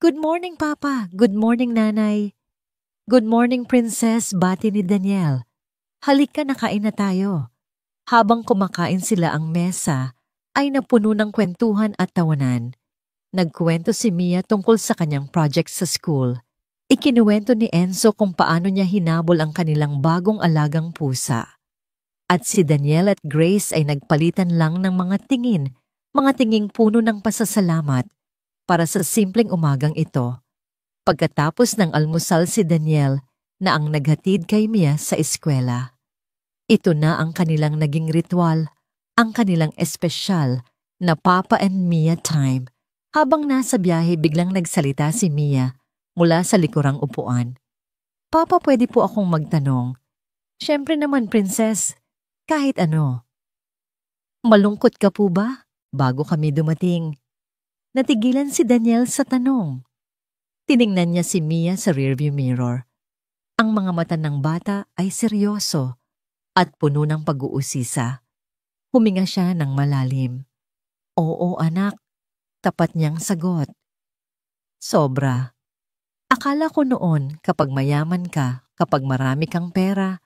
"Good morning, Papa. Good morning, Nanay." "Good morning, Princess," bati ni Daniel. "Halika na, kain na tayo." Habang kumakain sila, ang mesa ay napuno ng kwentuhan at tawanan. Nagkwento si Mia tungkol sa kanyang project sa school. Ikinuwento ni Enzo kung paano niya hinabol ang kanilang bagong alagang pusa. At si Daniel at Grace ay nagpalitan lang ng mga tinging puno ng pasasalamat para sa simpleng umagang ito. Pagkatapos ng almusal, si Daniel na ang naghatid kay Mia sa eskwela. Ito na ang kanilang naging ritual, ang kanilang espesyal na Papa and Mia time. Habang nasa biyahe, biglang nagsalita si Mia mula sa likurang upuan. "Papa, pwede po akong magtanong?" "Siyempre naman, Princess. Kahit ano." "Malungkot ka po ba bago kami dumating?" Natigilan si Daniel sa tanong. Tiningnan niya si Mia sa rearview mirror. Ang mga mata ng bata ay seryoso at puno ng pag-uusisa. Huminga siya ng malalim. "Oo, anak," tapat niyang sagot. "Sobra. Akala ko noon kapag mayaman ka, kapag marami kang pera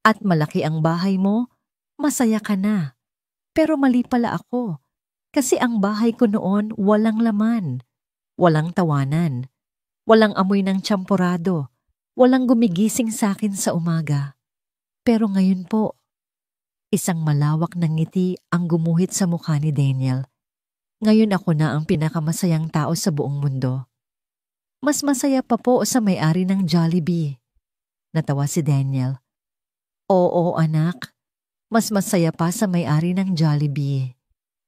at malaki ang bahay mo, masaya ka na. Pero mali pala ako. Kasi ang bahay ko noon walang laman, walang tawanan, walang amoy ng champorado, walang gumigising sa akin sa umaga. Pero ngayon po," isang malawak na ngiti ang gumuhit sa mukha ni Daniel. "Ngayon ako na ang pinakamasayang tao sa buong mundo. Mas masaya pa po sa may-ari ng Jollibee." Natawa si Daniel. "Oo, anak. Mas masaya pa sa may-ari ng Jollibee."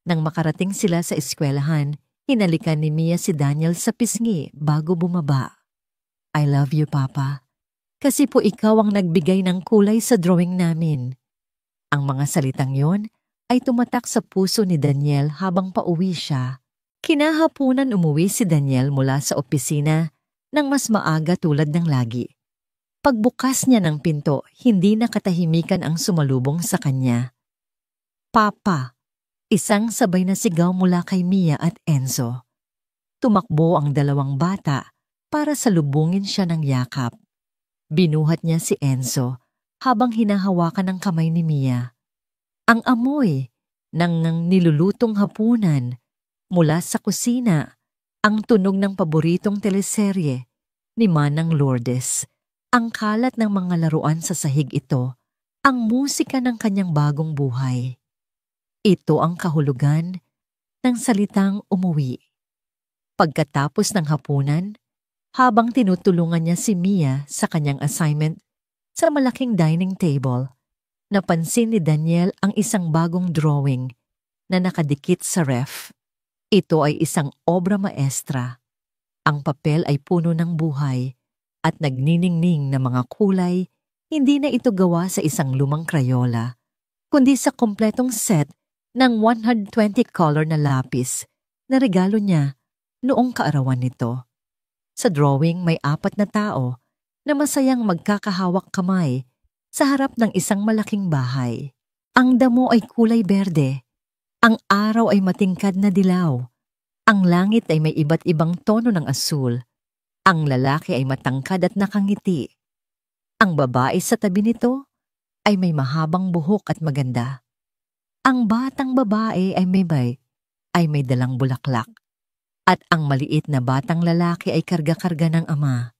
Nang makarating sila sa eskwelahan, hinalikan ni Mia si Daniel sa pisngi bago bumaba. "I love you, Papa. Kasi po ikaw ang nagbigay ng kulay sa drawing namin." Ang mga salitang yon ay tumatak sa puso ni Daniel habang pauwi siya. Kinahapunan umuwi si Daniel mula sa opisina nang mas maaga tulad ng lagi. Pagbukas niya ng pinto, hindi nakatahimikan ang sumalubong sa kanya. "Papa!" Isang sabay na sigaw mula kay Mia at Enzo. Tumakbo ang dalawang bata para salubungin siya ng yakap. Binuhat niya si Enzo habang hinahawakan ang kamay ni Mia. Ang amoy ng nilulutong hapunan mula sa kusina, ang tunog ng paboritong teleserye ni Manang Lourdes, ang kalat ng mga laruan sa sahig, ito ang musika ng kanyang bagong buhay. Ito ang kahulugan ng salitang umuwi. Pagkatapos ng hapunan, habang tinutulungan niya si Mia sa kanyang assignment sa malaking dining table, napansin ni Daniel ang isang bagong drawing na nakadikit sa ref. Ito ay isang obra maestra. Ang papel ay puno ng buhay at nagniningning na mga kulay. Hindi na ito gawa sa isang lumang Crayola, kundi sa kompletong set ng 120 color na lapis na regalo niya noong kaarawan nito. Sa drawing may 4 na tao na masayang magkakahawak kamay sa harap ng isang malaking bahay. Ang damo ay kulay berde, ang araw ay matingkad na dilaw, ang langit ay may iba't ibang tono ng asul, ang lalaki ay matangkad at nakangiti. Ang babae sa tabi nito ay may mahabang buhok at maganda. Ang batang babae ay may dalang bulaklak. At ang maliit na batang lalaki ay karga-karga ng ama.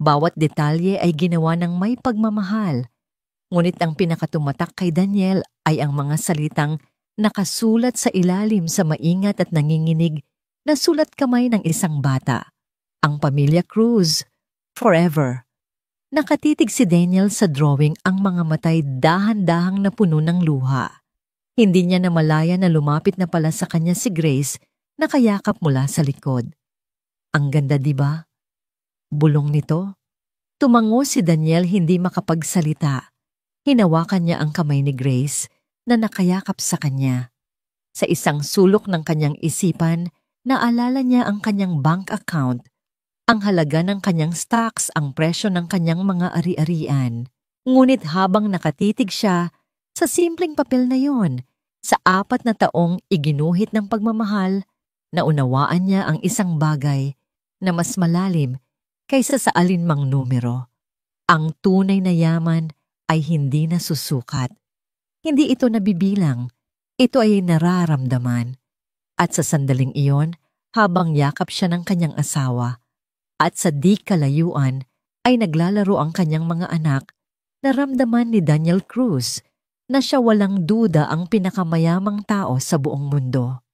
Bawat detalye ay ginawa ng may pagmamahal. Ngunit ang pinakatumatak kay Daniel ay ang mga salitang nakasulat sa ilalim sa maingat at nanginginig na sulat kamay ng isang bata. Ang pamilya Cruz, forever. Nakatitig si Daniel sa drawing, ang mga matay dahan-dahang napuno ng luha. Hindi niya namalaya na lumapit na pala sa kanya si Grace na kayakap mula sa likod. Ang ganda, di ba? Bulong nito. Tumango si Daniel, hindi makapagsalita. Hinawakan niya ang kamay ni Grace na nakayakap sa kanya. Sa isang sulok ng kanyang isipan, naalala niya ang kanyang bank account, ang halaga ng kanyang stocks, ang presyo ng kanyang mga ari-arian. Ngunit habang nakatitig siya sa simpleng papel na yon, sa 4 na taong iginuhit ng pagmamahal, naunawaan niya ang isang bagay na mas malalim kaysa sa alinmang numero. Ang tunay na yaman ay hindi nasusukat. Hindi ito nabibilang, ito ay nararamdaman. At sa sandaling iyon, habang yakap siya ng kanyang asawa, at sa di kalayuan ay naglalaro ang kanyang mga anak, naramdaman ni Daniel Cruz na siya walang duda ang pinakamayamang tao sa buong mundo.